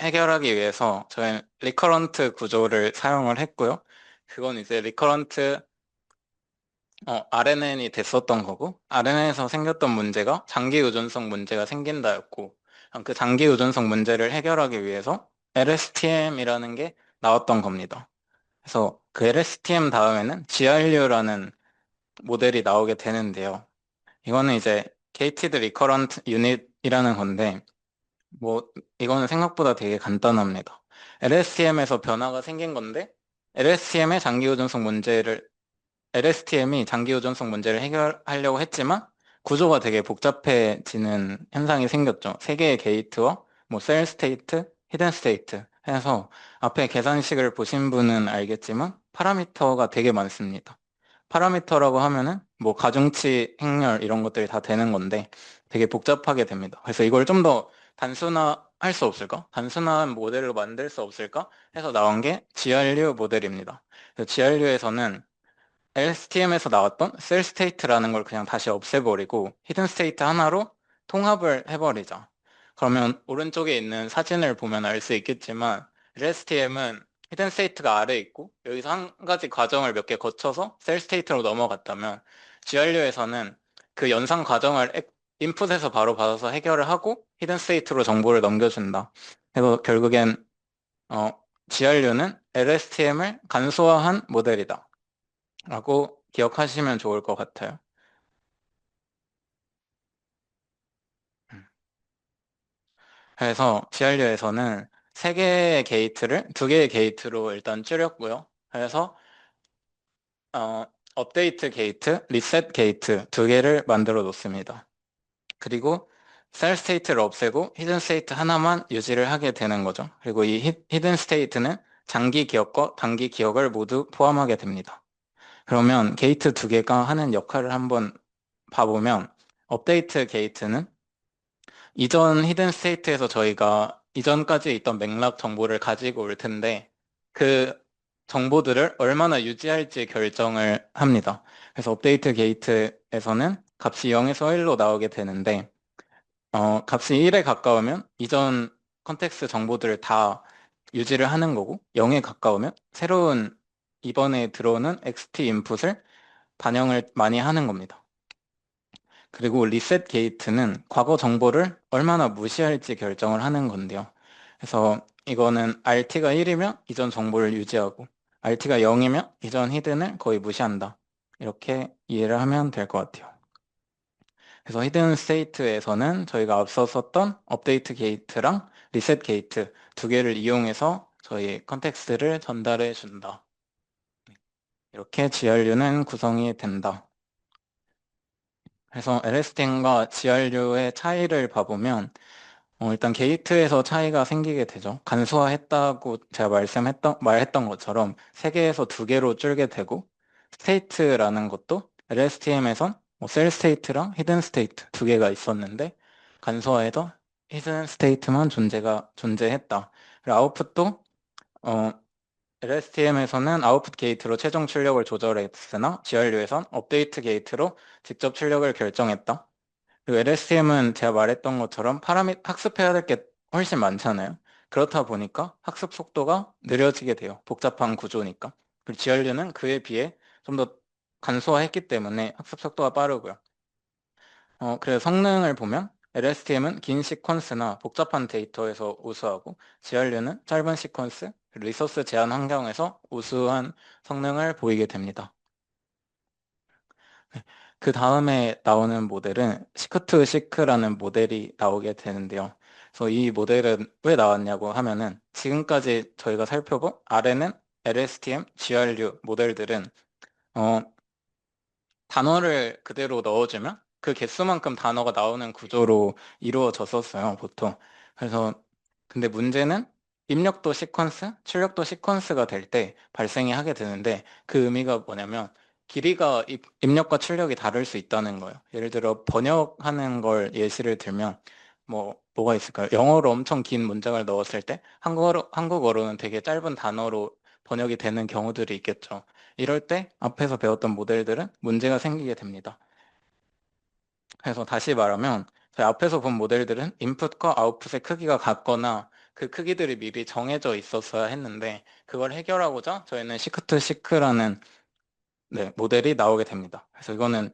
A: 해결하기 위해서 저희는 리커런트 구조를 사용을 했고요. 그건 이제 리커런트 RNN이 됐었던 거고, RNN에서 생겼던 문제가 장기 의존성 문제가 생긴다였고, 그 장기 의존성 문제를 해결하기 위해서 LSTM이라는 게 나왔던 겁니다. 그래서 그 LSTM 다음에는 GRU라는 모델이 나오게 되는데요. 이거는 이제 Gated Recurrent Unit이라는 건데, 뭐, 이거는 생각보다 되게 간단합니다. LSTM에서 변화가 생긴 건데, LSTM의 장기 의존성 문제를 LSTM이 장기 의존성 문제를 해결하려고 했지만 구조가 되게 복잡해지는 현상이 생겼죠. 세 개의 게이트와 뭐 셀 스테이트, 히든 스테이트 해서 앞에 계산식을 보신 분은 알겠지만 파라미터가 되게 많습니다. 파라미터라고 하면은 뭐 가중치, 행렬 이런 것들이 다 되는 건데 되게 복잡하게 됩니다. 그래서 이걸 좀 더 단순화할 수 없을까? 단순한 모델로 만들 수 없을까? 해서 나온 게 GRU 모델입니다. GRU에서는 LSTM에서 나왔던 셀 스테이트라는 걸 그냥 다시 없애버리고 히든 스테이트 하나로 통합을 해버리자. 그러면 오른쪽에 있는 사진을 보면 알 수 있겠지만 LSTM은 히든 스테이트가 아래에 있고 여기서 한 가지 과정을 몇 개 거쳐서 셀 스테이트로 넘어갔다면 GRU에서는 그 연산 과정을 인풋에서 바로 받아서 해결을 하고 히든 스테이트로 정보를 넘겨준다. 그래서 결국엔 어, GRU는 LSTM을 간소화한 모델이다. 라고 기억하시면 좋을 것 같아요. 음. 그래서 GRU에서는 세 개의 게이트를 두 개의 게이트로 일단 줄였고요. 그래서 어, 업데이트 게이트, 리셋 게이트 두 개를 만들어 놓습니다. 그리고 셀 스테이트를 없애고 히든 스테이트 하나만 유지를 하게 되는 거죠. 그리고 이 히든 스테이트는 장기 기억과 단기 기억을 모두 포함하게 됩니다. 그러면 게이트 두 개가 하는 역할을 한번 봐보면 업데이트 게이트는 이전 히든 스테이트에서 저희가 이전까지 있던 맥락 정보를 가지고 올 텐데 그 정보들을 얼마나 유지할지 결정을 합니다. 그래서 업데이트 게이트에서는 값이 0에서 1로 나오게 되는데 값이 1에 가까우면 이전 컨텍스트 정보들을 다 유지를 하는 거고 0에 가까우면 새로운 이번에 들어오는 XT 인풋을 반영을 많이 하는 겁니다. 그리고 리셋 게이트는 과거 정보를 얼마나 무시할지 결정을 하는 건데요. 그래서 이거는 RT가 1이면 이전 정보를 유지하고 RT가 0이면 이전 히든을 거의 무시한다. 이렇게 이해를 하면 될 것 같아요. 그래서 히든 스테이트에서는 저희가 앞서 썼던 업데이트 게이트랑 리셋 게이트 두 개를 이용해서 저희 컨텍스트를 전달해 준다. 이렇게 GRU는 구성이 된다. 그래서 LSTM과 GRU의 차이를 봐보면 일단 게이트에서 차이가 생기게 되죠. 간소화했다고 제가 말했던 것처럼 세 개에서 두 개로 줄게 되고 스테이트라는 것도 LSTM에선 셀 스테이트랑 히든 스테이트 두 개가 있었는데 간소화해서 히든 스테이트만 존재했다. 그리고 아웃풋도 LSTM에서는 아웃풋 게이트로 최종 출력을 조절했으나 GRU에선 업데이트 게이트로 직접 출력을 결정했다. 그리고 LSTM은 제가 말했던 것처럼 학습해야 될 게 훨씬 많잖아요. 그렇다 보니까 학습 속도가 느려지게 돼요. 복잡한 구조니까. 그리고 GRU는 그에 비해 좀 더 간소화했기 때문에 학습 속도가 빠르고요. 그래서 성능을 보면 LSTM은 긴 시퀀스나 복잡한 데이터에서 우수하고 GRU는 짧은 시퀀스, 리소스 제한 환경에서 우수한 성능을 보이게 됩니다. 그 다음에 나오는 모델은 시크2 시크라는 모델이 나오게 되는데요. 그래서 이 모델은 왜 나왔냐고 하면은 지금까지 저희가 살펴본 RNN, LSTM, GRU 모델들은 어, 단어를 그대로 넣어주면 그 개수만큼 단어가 나오는 구조로 이루어졌었어요, 보통. 그래서 근데 문제는 입력도 시퀀스, 출력도 시퀀스가 될 때 발생이 하게 되는데 그 의미가 뭐냐면 길이가 입력과 출력이 다를 수 있다는 거예요. 예를 들어 번역하는 걸 예시를 들면 뭐가 있을까요? 영어로 엄청 긴 문장을 넣었을 때 한국어로는 되게 짧은 단어로 번역이 되는 경우들이 있겠죠. 이럴 때 앞에서 배웠던 모델들은 문제가 생기게 됩니다. 그래서 다시 말하면 저희 앞에서 본 모델들은 인풋과 아웃풋의 크기가 같거나 그 크기들이 미리 정해져 있었어야 했는데 그걸 해결하고자 저희는 시크2 시크라는 네, 모델이 나오게 됩니다. 그래서 이거는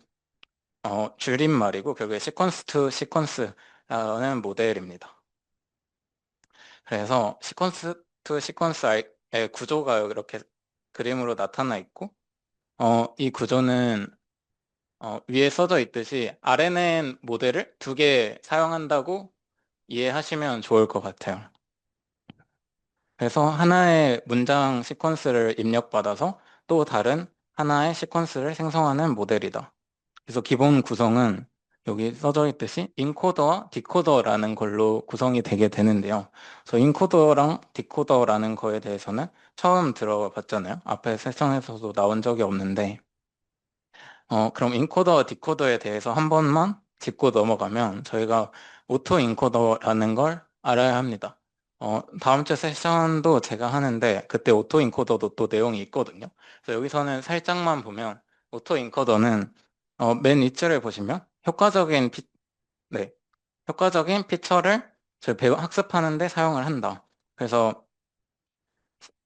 A: 줄임말이고 결국에 시퀀스 투 시퀀스라는 모델입니다. 그래서 시퀀스 투 시퀀스의 구조가 이렇게 그림으로 나타나 있고 이 구조는 위에 써져 있듯이 RNN 모델을 두 개 사용한다고 이해하시면 좋을 것 같아요. 그래서 하나의 문장 시퀀스를 입력받아서 또 다른 하나의 시퀀스를 생성하는 모델이다. 그래서 기본 구성은 여기 써져 있듯이 인코더와 디코더라는 걸로 구성이 되게 되는데요. 그래서 인코더랑 디코더라는 거에 대해서는 처음 들어봤잖아요. 앞에 세션에서도 나온 적이 없는데 그럼 인코더, 디코더에 대해서 한 번만 짚고 넘어가면 저희가 오토 인코더라는 걸 알아야 합니다. 다음 주 세션도 제가 하는데 그때 오토 인코더도 또 내용이 있거든요. 그래서 여기서는 살짝만 보면 오토 인코더는 맨 윗줄을 보시면 네, 효과적인 피처를 저희 배우 학습하는데 사용을 한다. 그래서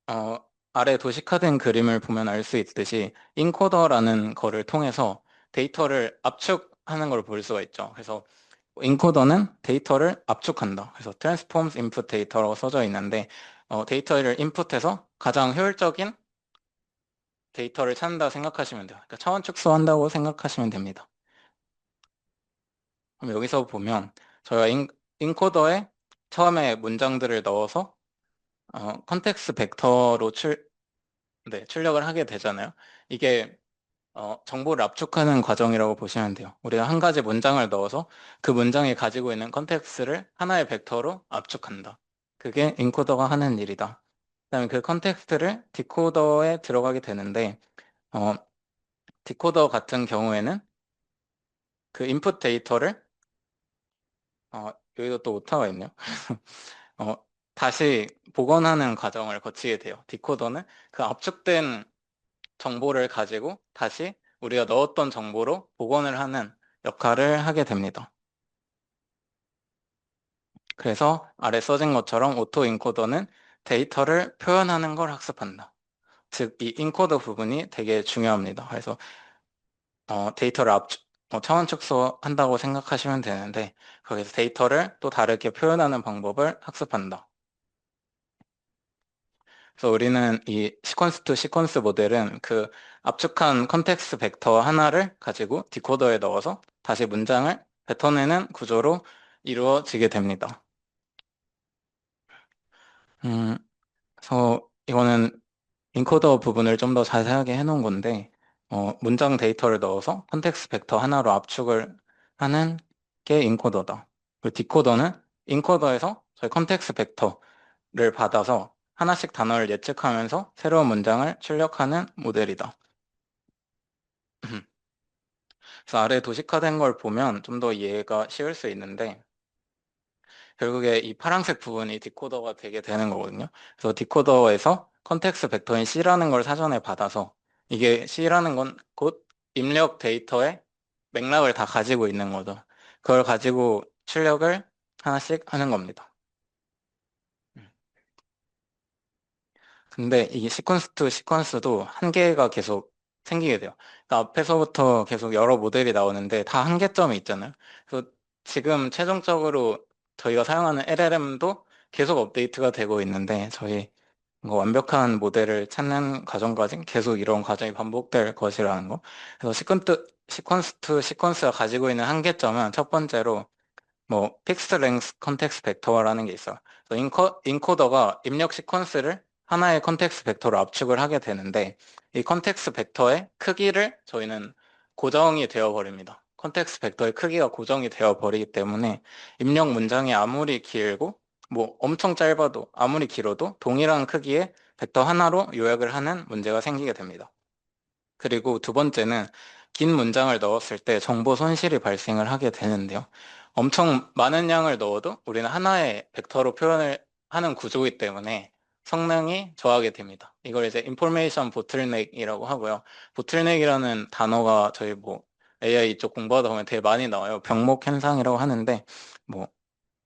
A: 어, 아래 도식화된 그림을 보면 알 수 있듯이 인코더라는 거를 통해서 데이터를 압축하는 걸 볼 수가 있죠. 그래서 인코더는 데이터를 압축한다. 그래서 transforms input data라고 써져 있는데 데이터를 인풋해서 가장 효율적인 데이터를 찾는다 생각하시면 돼요. 그러니까 차원 축소한다고 생각하시면 됩니다. 그럼 여기서 보면 저희가 인코더에 처음에 문장들을 넣어서 컨텍스트 벡터로 네, 출력을 하게 되잖아요. 이게 정보를 압축하는 과정이라고 보시면 돼요. 우리가 한 가지 문장을 넣어서 그 문장이 가지고 있는 컨텍스트를 하나의 벡터로 압축한다. 그게 인코더가 하는 일이다. 그다음에 그 컨텍스트를 디코더에 들어가게 되는데 어, 디코더 같은 경우에는 그 인풋 데이터를 여기도 또 오타가 있네요. 어, 다시 복원하는 과정을 거치게 돼요. 디코더는 그 압축된 정보를 가지고 다시 우리가 넣었던 정보로 복원을 하는 역할을 하게 됩니다. 그래서 아래 써진 것처럼 오토 인코더는 데이터를 표현하는 걸 학습한다. 즉, 이 인코더 부분이 되게 중요합니다. 그래서 데이터를 차원 축소한다고 생각하시면 되는데 거기서 데이터를 또 다르게 표현하는 방법을 학습한다. 그래서 우리는 이 시퀀스 투 시퀀스 모델은 그 압축한 컨텍스트 벡터 하나를 가지고 디코더에 넣어서 다시 문장을 뱉어내는 구조로 이루어지게 됩니다. 음, 그래서 이거는 인코더 부분을 좀 더 자세하게 해놓은 건데 문장 데이터를 넣어서 컨텍스트 벡터 하나로 압축을 하는 게 인코더다. 그리고 디코더는 인코더에서 저희 컨텍스트 벡터를 받아서 하나씩 단어를 예측하면서 새로운 문장을 출력하는 모델이다. 그래서 아래 도식화된 걸 보면 좀 더 이해가 쉬울 수 있는데 결국에 이 파란색 부분이 디코더가 되게 되는 거거든요. 그래서 디코더에서 컨텍스트 벡터인 C라는 걸 사전에 받아서 이게 C라는 건 곧 입력 데이터의 맥락을 다 가지고 있는 거죠. 그걸 가지고 출력을 하나씩 하는 겁니다. 근데 이 시퀀스 투 시퀀스도 한계가 계속 생기게 돼요. 그러니까 앞에서부터 계속 여러 모델이 나오는데 다 한계점이 있잖아요. 그래서 지금 최종적으로 저희가 사용하는 LLM도 계속 업데이트가 되고 있는데 저희 완벽한 모델을 찾는 과정까지 계속 이런 과정이 반복될 것이라는 거. 그래서 시퀀스 투 시퀀스가 가지고 있는 한계점은 첫 번째로 픽스 랭스 컨텍스트 벡터라는 게 있어요. 그래서 인코더가 입력 시퀀스를 하나의 컨텍스트 벡터로 압축을 하게 되는데 이 컨텍스트 벡터의 크기를 저희는 고정이 되어 버립니다. 컨텍스트 벡터의 크기가 고정이 되어 버리기 때문에 입력 문장이 아무리 길고 엄청 짧아도 아무리 길어도 동일한 크기의 벡터 하나로 요약을 하는 문제가 생기게 됩니다. 그리고 두 번째는 긴 문장을 넣었을 때 정보 손실이 발생을 하게 되는데요. 엄청 많은 양을 넣어도 우리는 하나의 벡터로 표현을 하는 구조이기 때문에 성능이 저하게 됩니다. 이걸 이제 인포메이션 보틀넥이라고 하고요. 보틀넥이라는 단어가 저희 AI 쪽 공부하다 보면 되게 많이 나와요. 병목 현상이라고 하는데 뭐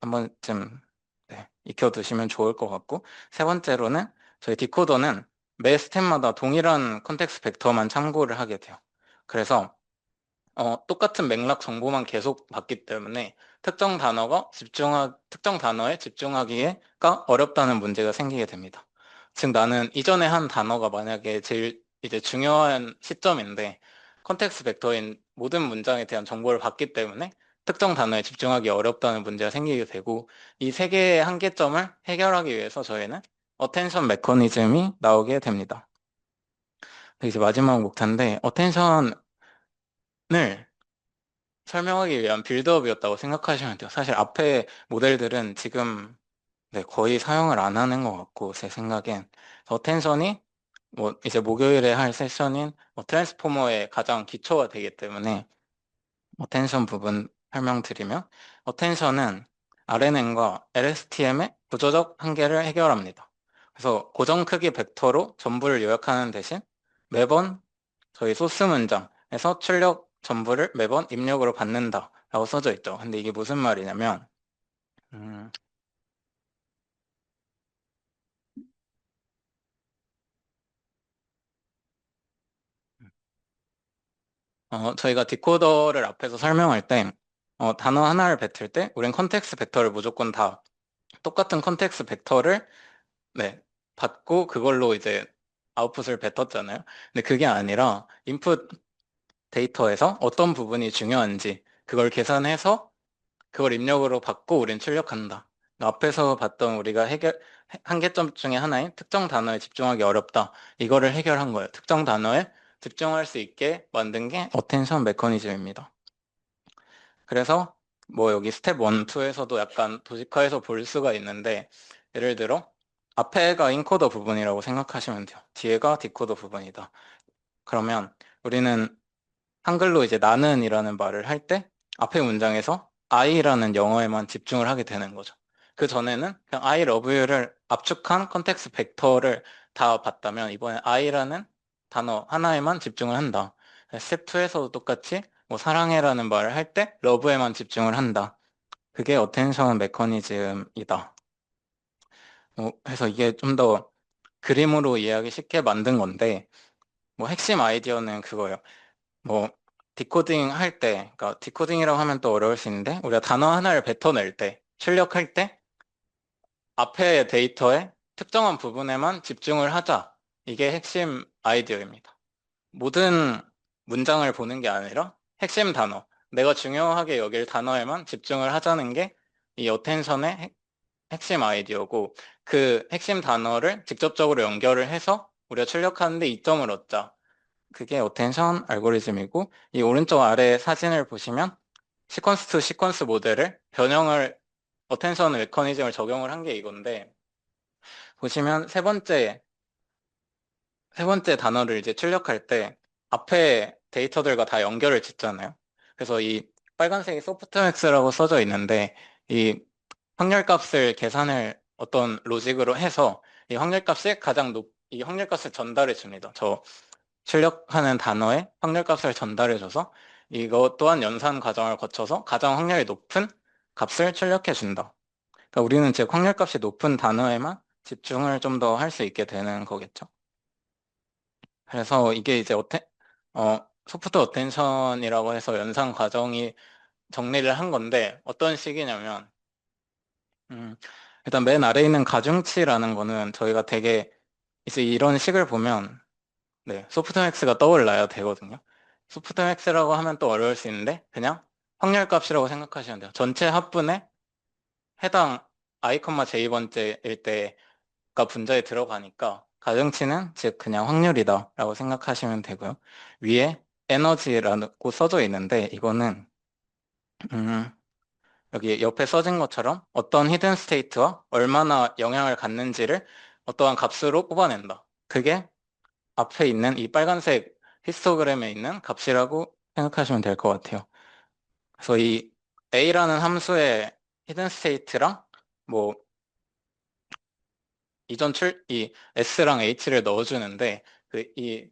A: 한 번쯤 네, 익혀두시면 좋을 것 같고, 세 번째로는 저희 디코더는 매 스텝마다 동일한 컨텍스트 벡터만 참고를 하게 돼요. 그래서 똑같은 맥락 정보만 계속 받기 때문에 특정 단어에 집중하기가 어렵다는 문제가 생기게 됩니다. 즉, 나는 이전에 한 단어가 만약에 제일 이제 중요한 시점인데, 컨텍스트 벡터인 모든 문장에 대한 정보를 받기 때문에 특정 단어에 집중하기 어렵다는 문제가 생기게 되고, 이 세 개의 한계점을 해결하기 위해서 저희는 어텐션 메커니즘이 나오게 됩니다. 이제 마지막 목차인데, 어텐션을 설명하기 위한 빌드업이었다고 생각하시면 돼요. 사실 앞에 모델들은 지금 네, 거의 사용을 안 하는 것 같고, 제 생각엔. 어텐션이 뭐 이제 목요일에 할 세션인 트랜스포머의 가장 기초가 되기 때문에 어텐션 부분 설명드리면, 어텐션은 RNN과 LSTM의 구조적 한계를 해결합니다. 그래서 고정 크기 벡터로 전부를 요약하는 대신 매번 저희 소스 문장에서 출력 전부를 매번 입력으로 받는다 라고 써져 있죠. 근데 이게 무슨 말이냐면, 음, 저희가 디코더를 앞에서 설명할 때 단어 하나를 뱉을 때 우린 컨텍스트 벡터를 무조건 다 똑같은 컨텍스트 벡터를 네, 받고 그걸로 이제 아웃풋을 뱉었잖아요. 근데 그게 아니라 인풋 데이터에서 어떤 부분이 중요한지 그걸 계산해서 그걸 입력으로 받고 우린 출력한다. 앞에서 봤던 우리가 한계점 중에 하나인 특정 단어에 집중하기 어렵다. 이거를 해결한 거예요. 특정 단어에 집중할 수 있게 만든 게 어텐션 메커니즘입니다. 그래서 뭐 여기 스텝 1, 2에서도 약간 도식화해서 볼 수가 있는데, 예를 들어 앞에가 인코더 부분이라고 생각하시면 돼요. 뒤에가 디코더 부분이다. 그러면 우리는 한글로 이제 나는이라는 말을 할 때 앞에 문장에서 I라는 영어에만 집중을 하게 되는 거죠. 그 전에는 그냥 I love you를 압축한 컨텍스트 벡터를 다 봤다면, 이번에 I라는 단어 하나에만 집중을 한다. 스텝 2에서도 똑같이 뭐 사랑해라는 말을 할 때 love에만 집중을 한다. 그게 어텐션 메커니즘이다. 해서 이게 좀 더 그림으로 이해하기 쉽게 만든 건데, 뭐 핵심 아이디어는 그거예요. 뭐 디코딩 할 때, 그러니까 디코딩이라고 하면 또 어려울 수 있는데, 우리가 단어 하나를 뱉어낼 때, 출력할 때 앞에 데이터의 특정한 부분에만 집중을 하자. 이게 핵심 아이디어입니다. 모든 문장을 보는 게 아니라 핵심 단어, 내가 중요하게 여길 단어에만 집중을 하자는 게 이 어텐션의 핵심 아이디어고, 그 핵심 단어를 직접적으로 연결을 해서 우리가 출력하는데 이점을 얻자. 그게 어텐션 알고리즘이고, 이 오른쪽 아래 사진을 보시면 시퀀스 투 시퀀스 모델을 변형을 어텐션 메커니즘을 적용을 한 게 이건데, 보시면 세 번째 단어를 이제 출력할 때 앞에 데이터들과 다 연결을 짓잖아요. 그래서 이 빨간색이 소프트맥스라고 써져 있는데, 이 확률값을 계산을 어떤 로직으로 해서 이 확률값을 전달해 줍니다. 저 출력하는 단어에 확률값을 전달해줘서 이것 또한 연산 과정을 거쳐서 가장 확률이 높은 값을 출력해 준다. 그러니까 우리는 즉 확률값이 높은 단어에만 집중을 좀 더 할 수 있게 되는 거겠죠. 그래서 이게 이제 소프트 어텐션이라고 해서 연산 과정이 정리를 한 건데, 어떤 식이냐면, 음, 일단 맨 아래에 있는 가중치라는 거는 저희가 되게 이제 이런 식을 보면 네, 소프트맥스가 떠올라야 되거든요. 소프트맥스라고 하면 또 어려울 수 있는데 그냥 확률값이라고 생각하시면 돼요. 전체 합분에 해당 i, j번째일 때가 분자에 들어가니까 가중치는 즉 그냥 확률이다 라고 생각하시면 되고요. 위에 에너지라고 써져 있는데, 이거는 음, 여기 옆에 써진 것처럼 어떤 히든 스테이트와 얼마나 영향을 갖는지를 어떠한 값으로 뽑아낸다. 그게 앞에 있는 이 빨간색 히스토그램에 있는 값이라고 생각하시면 될 것 같아요. 그래서 이 a라는 함수의 히든 스테이트랑 뭐 이 s랑 h를 넣어주는데, 그 이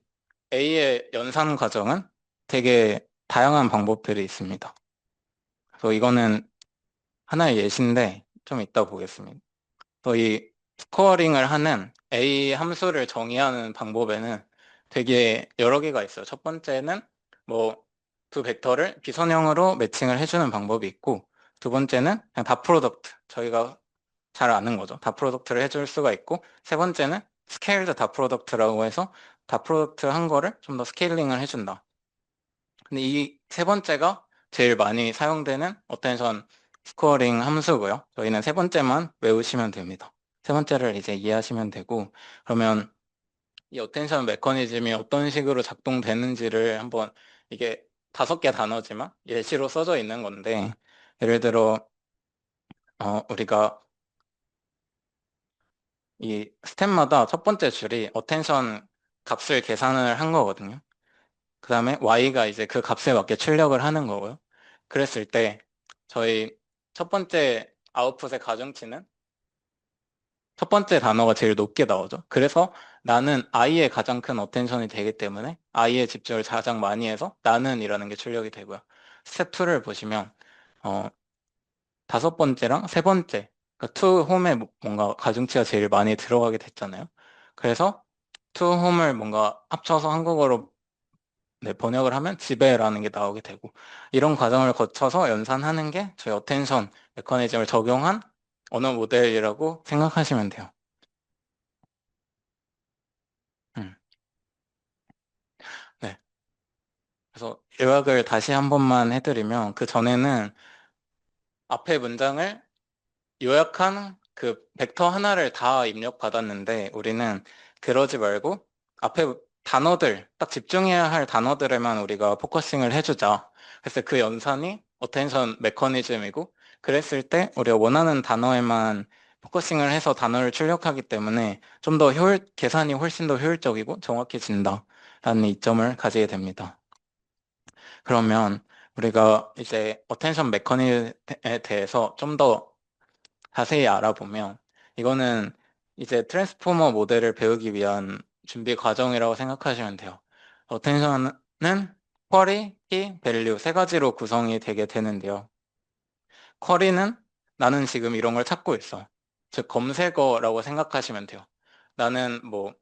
A: a의 연산 과정은 되게 다양한 방법들이 있습니다. 그래서 이거는 하나의 예시인데 좀 이따 보겠습니다. 이 스코어링을 하는 A 함수를 정의하는 방법에는 되게 여러 개가 있어요. 첫 번째는 뭐 두 벡터를 비선형으로 매칭을 해주는 방법이 있고, 두 번째는 그냥 다 프로덕트, 저희가 잘 아는 거죠. 다 프로덕트를 해줄 수가 있고, 세 번째는 스케일드 다 프로덕트라고 해서 다 프로덕트 한 거를 좀 더 스케일링을 해준다. 근데 이 세 번째가 제일 많이 사용되는 어텐션 스코어링 함수고요. 저희는 세 번째만 외우시면 됩니다. 세 번째를 이제 이해하시면 되고, 그러면 이 어텐션 메커니즘이 어떤 식으로 작동되는지를 한번, 이게 5개 단어지만 예시로 써져 있는 건데, 예를 들어 우리가 이 스텝마다 첫 번째 줄이 어텐션 값을 계산을 한 거거든요. 그 다음에 y가 이제 그 값에 맞게 출력을 하는 거고요. 그랬을 때 저희 첫 번째 아웃풋의 가중치는 첫 번째 단어가 제일 높게 나오죠. 그래서 나는 i의 가장 큰 어텐션이 되기 때문에 i의 집중을 가장 많이 해서 나는이라는 게 출력이 되고요. 스텝 2를 보시면 어, 다섯 번째랑 세 번째, 그러니까 to home에 뭔가 가중치가 제일 많이 들어가게 됐잖아요. 그래서 to home을 뭔가 합쳐서 한국어로 번역을 하면 지배라는 게 나오게 되고, 이런 과정을 거쳐서 연산하는 게 저희 어텐션 메커니즘을 적용한 언어 모델이라고 생각하시면 돼요. 음, 네. 그래서 요약을 다시 한 번만 해드리면, 그 전에는 앞에 문장을 요약한 그 벡터 하나를 다 입력받았는데, 우리는 그러지 말고 앞에 단어들, 딱 집중해야 할 단어들에만 우리가 포커싱을 해주자. 그래서 그 연산이 어텐션 메커니즘이고, 그랬을 때 우리가 원하는 단어에만 포커싱을 해서 단어를 출력하기 때문에 좀 더 계산이 훨씬 더 효율적이고 정확해진다라는 이점을 가지게 됩니다. 그러면 우리가 이제 어텐션 메커니즘에 대해서 좀더 자세히 알아보면, 이거는 이제 트랜스포머 모델을 배우기 위한 준비 과정이라고 생각하시면 돼요. 어텐션은 쿼리, 키, 밸류 세 가지로 구성이 되게 되는데요. 쿼리는 나는 지금 이런 걸 찾고 있어. 즉 검색어라고 생각하시면 돼요. 나는 뭐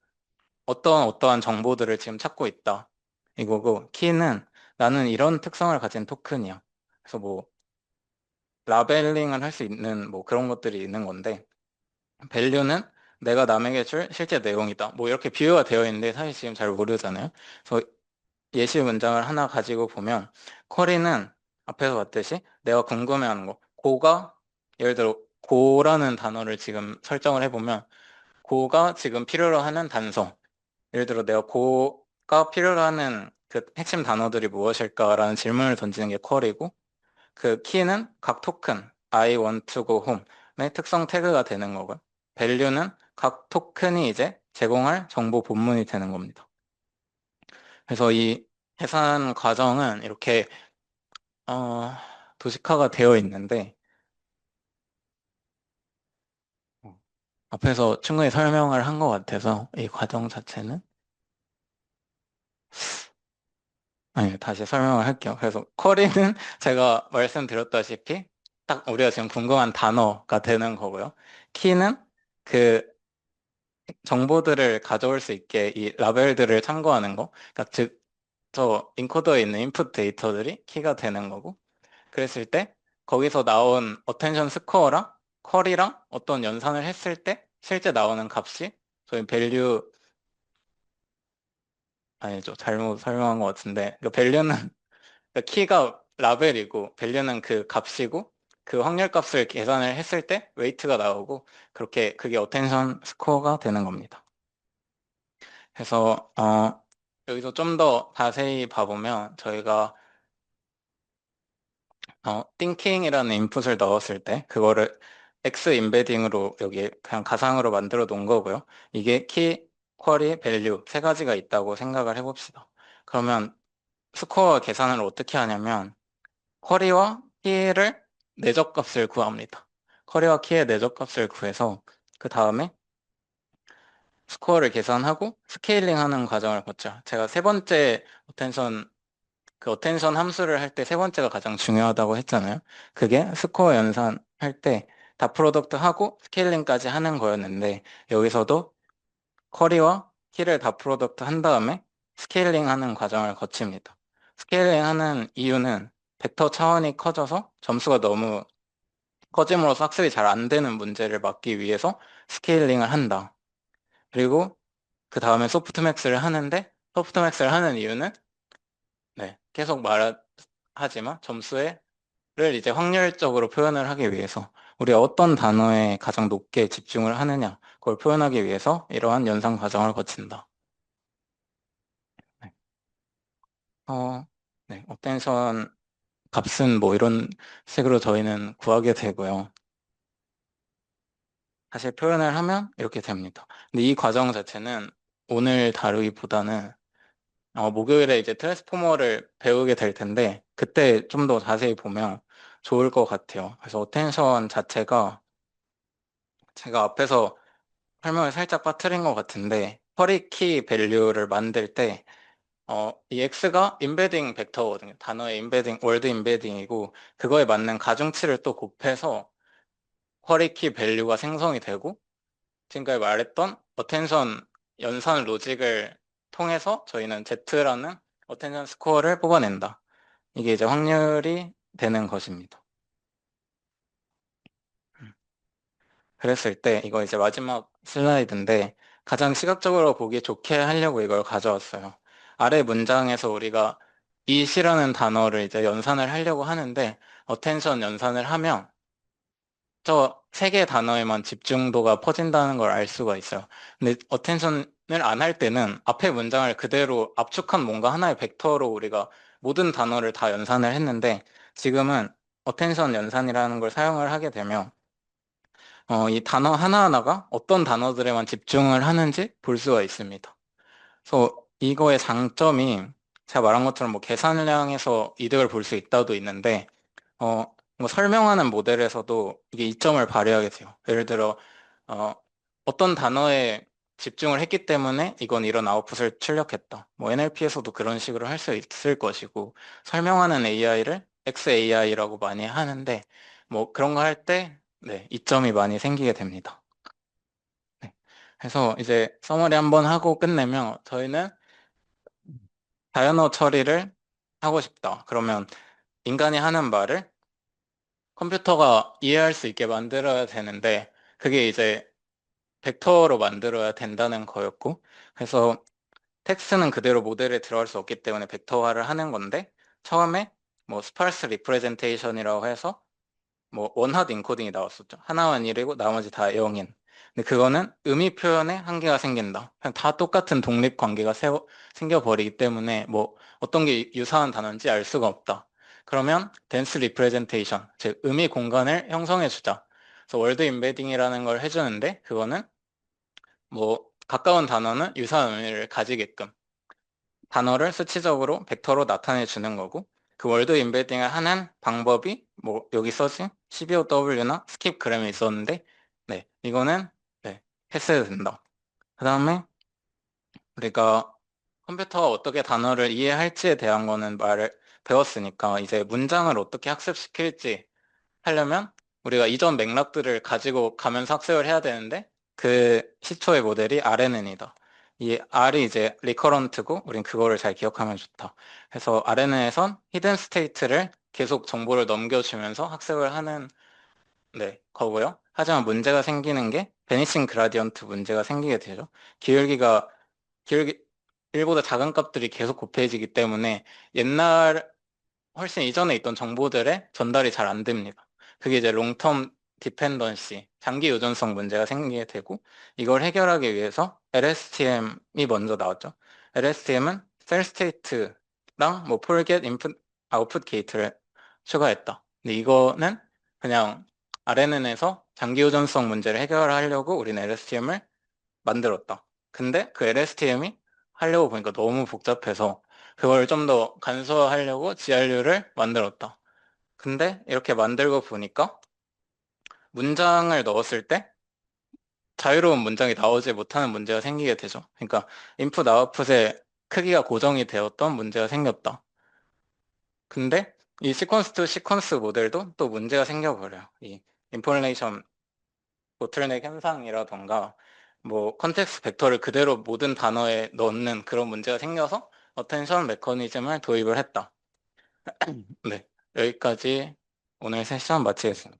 A: 어떠한 정보들을 지금 찾고 있다, 이거고, 키는 나는 이런 특성을 가진 토큰이야. 그래서 뭐 라벨링을 할 수 있는 뭐 그런 것들이 있는 건데, 밸류는 내가 남에게 줄 실제 내용이다. 뭐 이렇게 비유가 되어 있는데 사실 지금 잘 모르잖아요. 그래서 예시 문장을 하나 가지고 보면, 쿼리는 앞에서 봤듯이 내가 궁금해하는 거, 고가, 예를 들어 고라는 단어를 지금 설정을 해보면, 고가 지금 필요로 하는 단서, 예를 들어 내가 고가 필요로 하는 그 핵심 단어들이 무엇일까라는 질문을 던지는 게 쿼리고, 그 키는 각 토큰 I want to go home의 특성 태그가 되는 거고요. value는 각 토큰이 이제 제공할 정보 본문이 되는 겁니다. 그래서 이 계산 과정은 이렇게 어, 도식화가 되어 있는데, 앞에서 충분히 설명을 한 것 같아서 이 과정 자체는, 아니, 다시 설명을 할게요. 그래서 쿼리는 제가 말씀드렸다시피 딱 우리가 지금 궁금한 단어가 되는 거고요. 키는 그 정보들을 가져올 수 있게 이 라벨들을 참고하는 거, 그러니까 즉 저 인코더에 있는 인풋 데이터들이 키가 되는 거고, 그랬을 때 거기서 나온 어텐션 스코어랑 컬이랑 어떤 연산을 했을 때 실제 나오는 값이 저희 밸류, 아니죠, 잘못 설명한 것 같은데, 그 밸류는 그러니까 키가 라벨이고 밸류는 그 값이고, 그 확률 값을 계산을 했을 때 웨이트가 나오고, 그렇게 그게 어텐션 스코어가 되는 겁니다. 그래서 여기서 좀 더 자세히 봐보면, 저희가 thinking이라는 인풋을 넣었을 때 그거를 X 임베딩으로 여기 그냥 가상으로 만들어 놓은 거고요. 이게 키, 쿼리, 밸류 세 가지가 있다고 생각을 해봅시다. 그러면 스코어 계산을 어떻게 하냐면, 쿼리와 키를 내적값을 구합니다. 쿼리와 키의 내적값을 구해서 그 다음에 스코어를 계산하고 스케일링 하는 과정을 거쳐. 제가 세 번째 어텐션, 그 어텐션 함수를 할 때 세 번째가 가장 중요하다고 했잖아요. 그게 스코어 연산할 때 다 프로덕트 하고 스케일링까지 하는 거였는데 여기서도 쿼리와 키를 다 프로덕트 한 다음에 스케일링 하는 과정을 거칩니다. 스케일링 하는 이유는 벡터 차원이 커져서 점수가 너무 커짐으로써 학습이 잘 안 되는 문제를 막기 위해서 스케일링을 한다. 그리고 그 다음에 소프트맥스를 하는데 소프트맥스를 하는 이유는 계속 말하지만 점수를 이제 확률적으로 표현을 하기 위해서 우리가 어떤 단어에 가장 높게 집중을 하느냐 그걸 표현하기 위해서 이러한 연산 과정을 거친다. 네. 어, 어텐션 값은 뭐 이런 식으로 저희는 구하게 되고요. 사실 표현을 하면 이렇게 됩니다. 근데 이 과정 자체는 오늘 다루기보다는 목요일에 이제 트랜스포머를 배우게 될 텐데 그때 좀 더 자세히 보면 좋을 것 같아요. 그래서 어텐션 자체가 제가 앞에서 설명을 살짝 빠뜨린 것 같은데 커리 키 밸류를 만들 때 이 x가 임베딩 벡터거든요. 단어의 임베딩, 월드 임베딩이고 그거에 맞는 가중치를 또 곱해서 쿼리 키 밸류가 생성이 되고 지금까지 말했던 어텐션 연산 로직을 통해서 저희는 Z라는 어텐션 스코어를 뽑아낸다. 이게 이제 확률이 되는 것입니다. 음. 그랬을 때 이거 이제 마지막 슬라이드인데 가장 시각적으로 보기 좋게 하려고 이걸 가져왔어요. 아래 문장에서 우리가 이시라는 단어를 이제 연산을 하려고 하는데 어텐션 연산을 하면 저 세 개 단어에만 집중도가 퍼진다는 걸 알 수가 있어요. 근데 어텐션을 안 할 때는 앞에 문장을 그대로 압축한 뭔가 하나의 벡터로 우리가 모든 단어를 다 연산을 했는데 지금은 어텐션 연산이라는 걸 사용을 하게 되면 이 단어 하나하나가 어떤 단어들에만 집중을 하는지 볼 수가 있습니다. 그래서 이거의 장점이 제가 말한 것처럼 뭐 계산량에서 이득을 볼 수 있다도 있는데 뭐 설명하는 모델에서도 이게 이점을 발휘하게 돼요. 예를 들어 어, 어떤 단어에 집중을 했기 때문에 이건 이런 아웃풋을 출력했다. 뭐 NLP에서도 그런 식으로 할 수 있을 것이고 설명하는 AI를 XAI라고 많이 하는데 뭐 그런 거 할 때 이점이 많이 생기게 됩니다. 네. 그래서 이제 서머리 한번 하고 끝내면 저희는 자연어 처리를 하고 싶다. 그러면 인간이 하는 말을 컴퓨터가 이해할 수 있게 만들어야 되는데 그게 이제 벡터로 만들어야 된다는 거였고 그래서 텍스트는 그대로 모델에 들어갈 수 없기 때문에 벡터화를 하는 건데 처음에 뭐 스파르스 리프레젠테이션이라고 해서 뭐 원하드 인코딩이 나왔었죠. 하나만 1이고 나머지 다 0인. 근데 그거는 의미 표현에 한계가 생긴다. 그냥 다 똑같은 독립 관계가 생겨버리기 때문에 뭐 어떤 게 유사한 단어인지 알 수가 없다. 그러면 덴스 리프레젠테이션, 즉 의미 공간을 형성해 주자. 그래서 월드 임베딩이라는 걸 해주는데 그거는 뭐 가까운 단어는 유사한 의미를 가지게끔 단어를 수치적으로 벡터로 나타내 주는 거고 그 월드 임베딩을 하는 방법이 뭐 여기 써진 CBOW나 스킵그램이 있었는데 이거는 패스된다. 그 다음에 우리가 컴퓨터가 어떻게 단어를 이해할지에 대한 거는 말을 배웠으니까 이제 문장을 어떻게 학습시킬지 하려면 우리가 이전 맥락들을 가지고 가면서 학습을 해야 되는데 그 시초의 모델이 RNN이다. 이 R이 이제 리커런트고 우린 그거를 잘 기억하면 좋다. 그래서 RNN에선 히든 스테이트를 계속 정보를 넘겨주면서 학습을 하는 거고요. 하지만 문제가 생기는 게 베니싱 그라디언트 문제가 생기게 되죠. 기울기가 기울기 1보다 작은 값들이 계속 곱해지기 때문에 옛날 훨씬 이전에 있던 정보들의 전달이 잘 안 됩니다. 그게 이제 롱텀 디펜던시, 장기 의존성 문제가 생기게 되고 이걸 해결하기 위해서 LSTM이 먼저 나왔죠. LSTM은 셀 스테이트랑 뭐 forget input output gate를 추가했다. 근데 이거는 그냥 RNN에서 장기 의존성 문제를 해결하려고 우리는 LSTM을 만들었다. 근데 그 LSTM이 하려고 보니까 너무 복잡해서 그걸 좀 더 간소화하려고 GRU를 만들었다. 근데 이렇게 만들고 보니까 문장을 넣었을 때 자유로운 문장이 나오지 못하는 문제가 생기게 되죠. 그러니까 인풋 아웃풋의 크기가 고정이 되었던 문제가 생겼다. 근데 이 시퀀스 투 시퀀스 모델도 또 문제가 생겨버려요. 이 인포메이션 보틀넥 현상이라던가 뭐 컨텍스트 벡터를 그대로 모든 단어에 넣는 그런 문제가 생겨서 어텐션 메커니즘을 도입을 했다. 네, 여기까지 오늘 세션 마치겠습니다.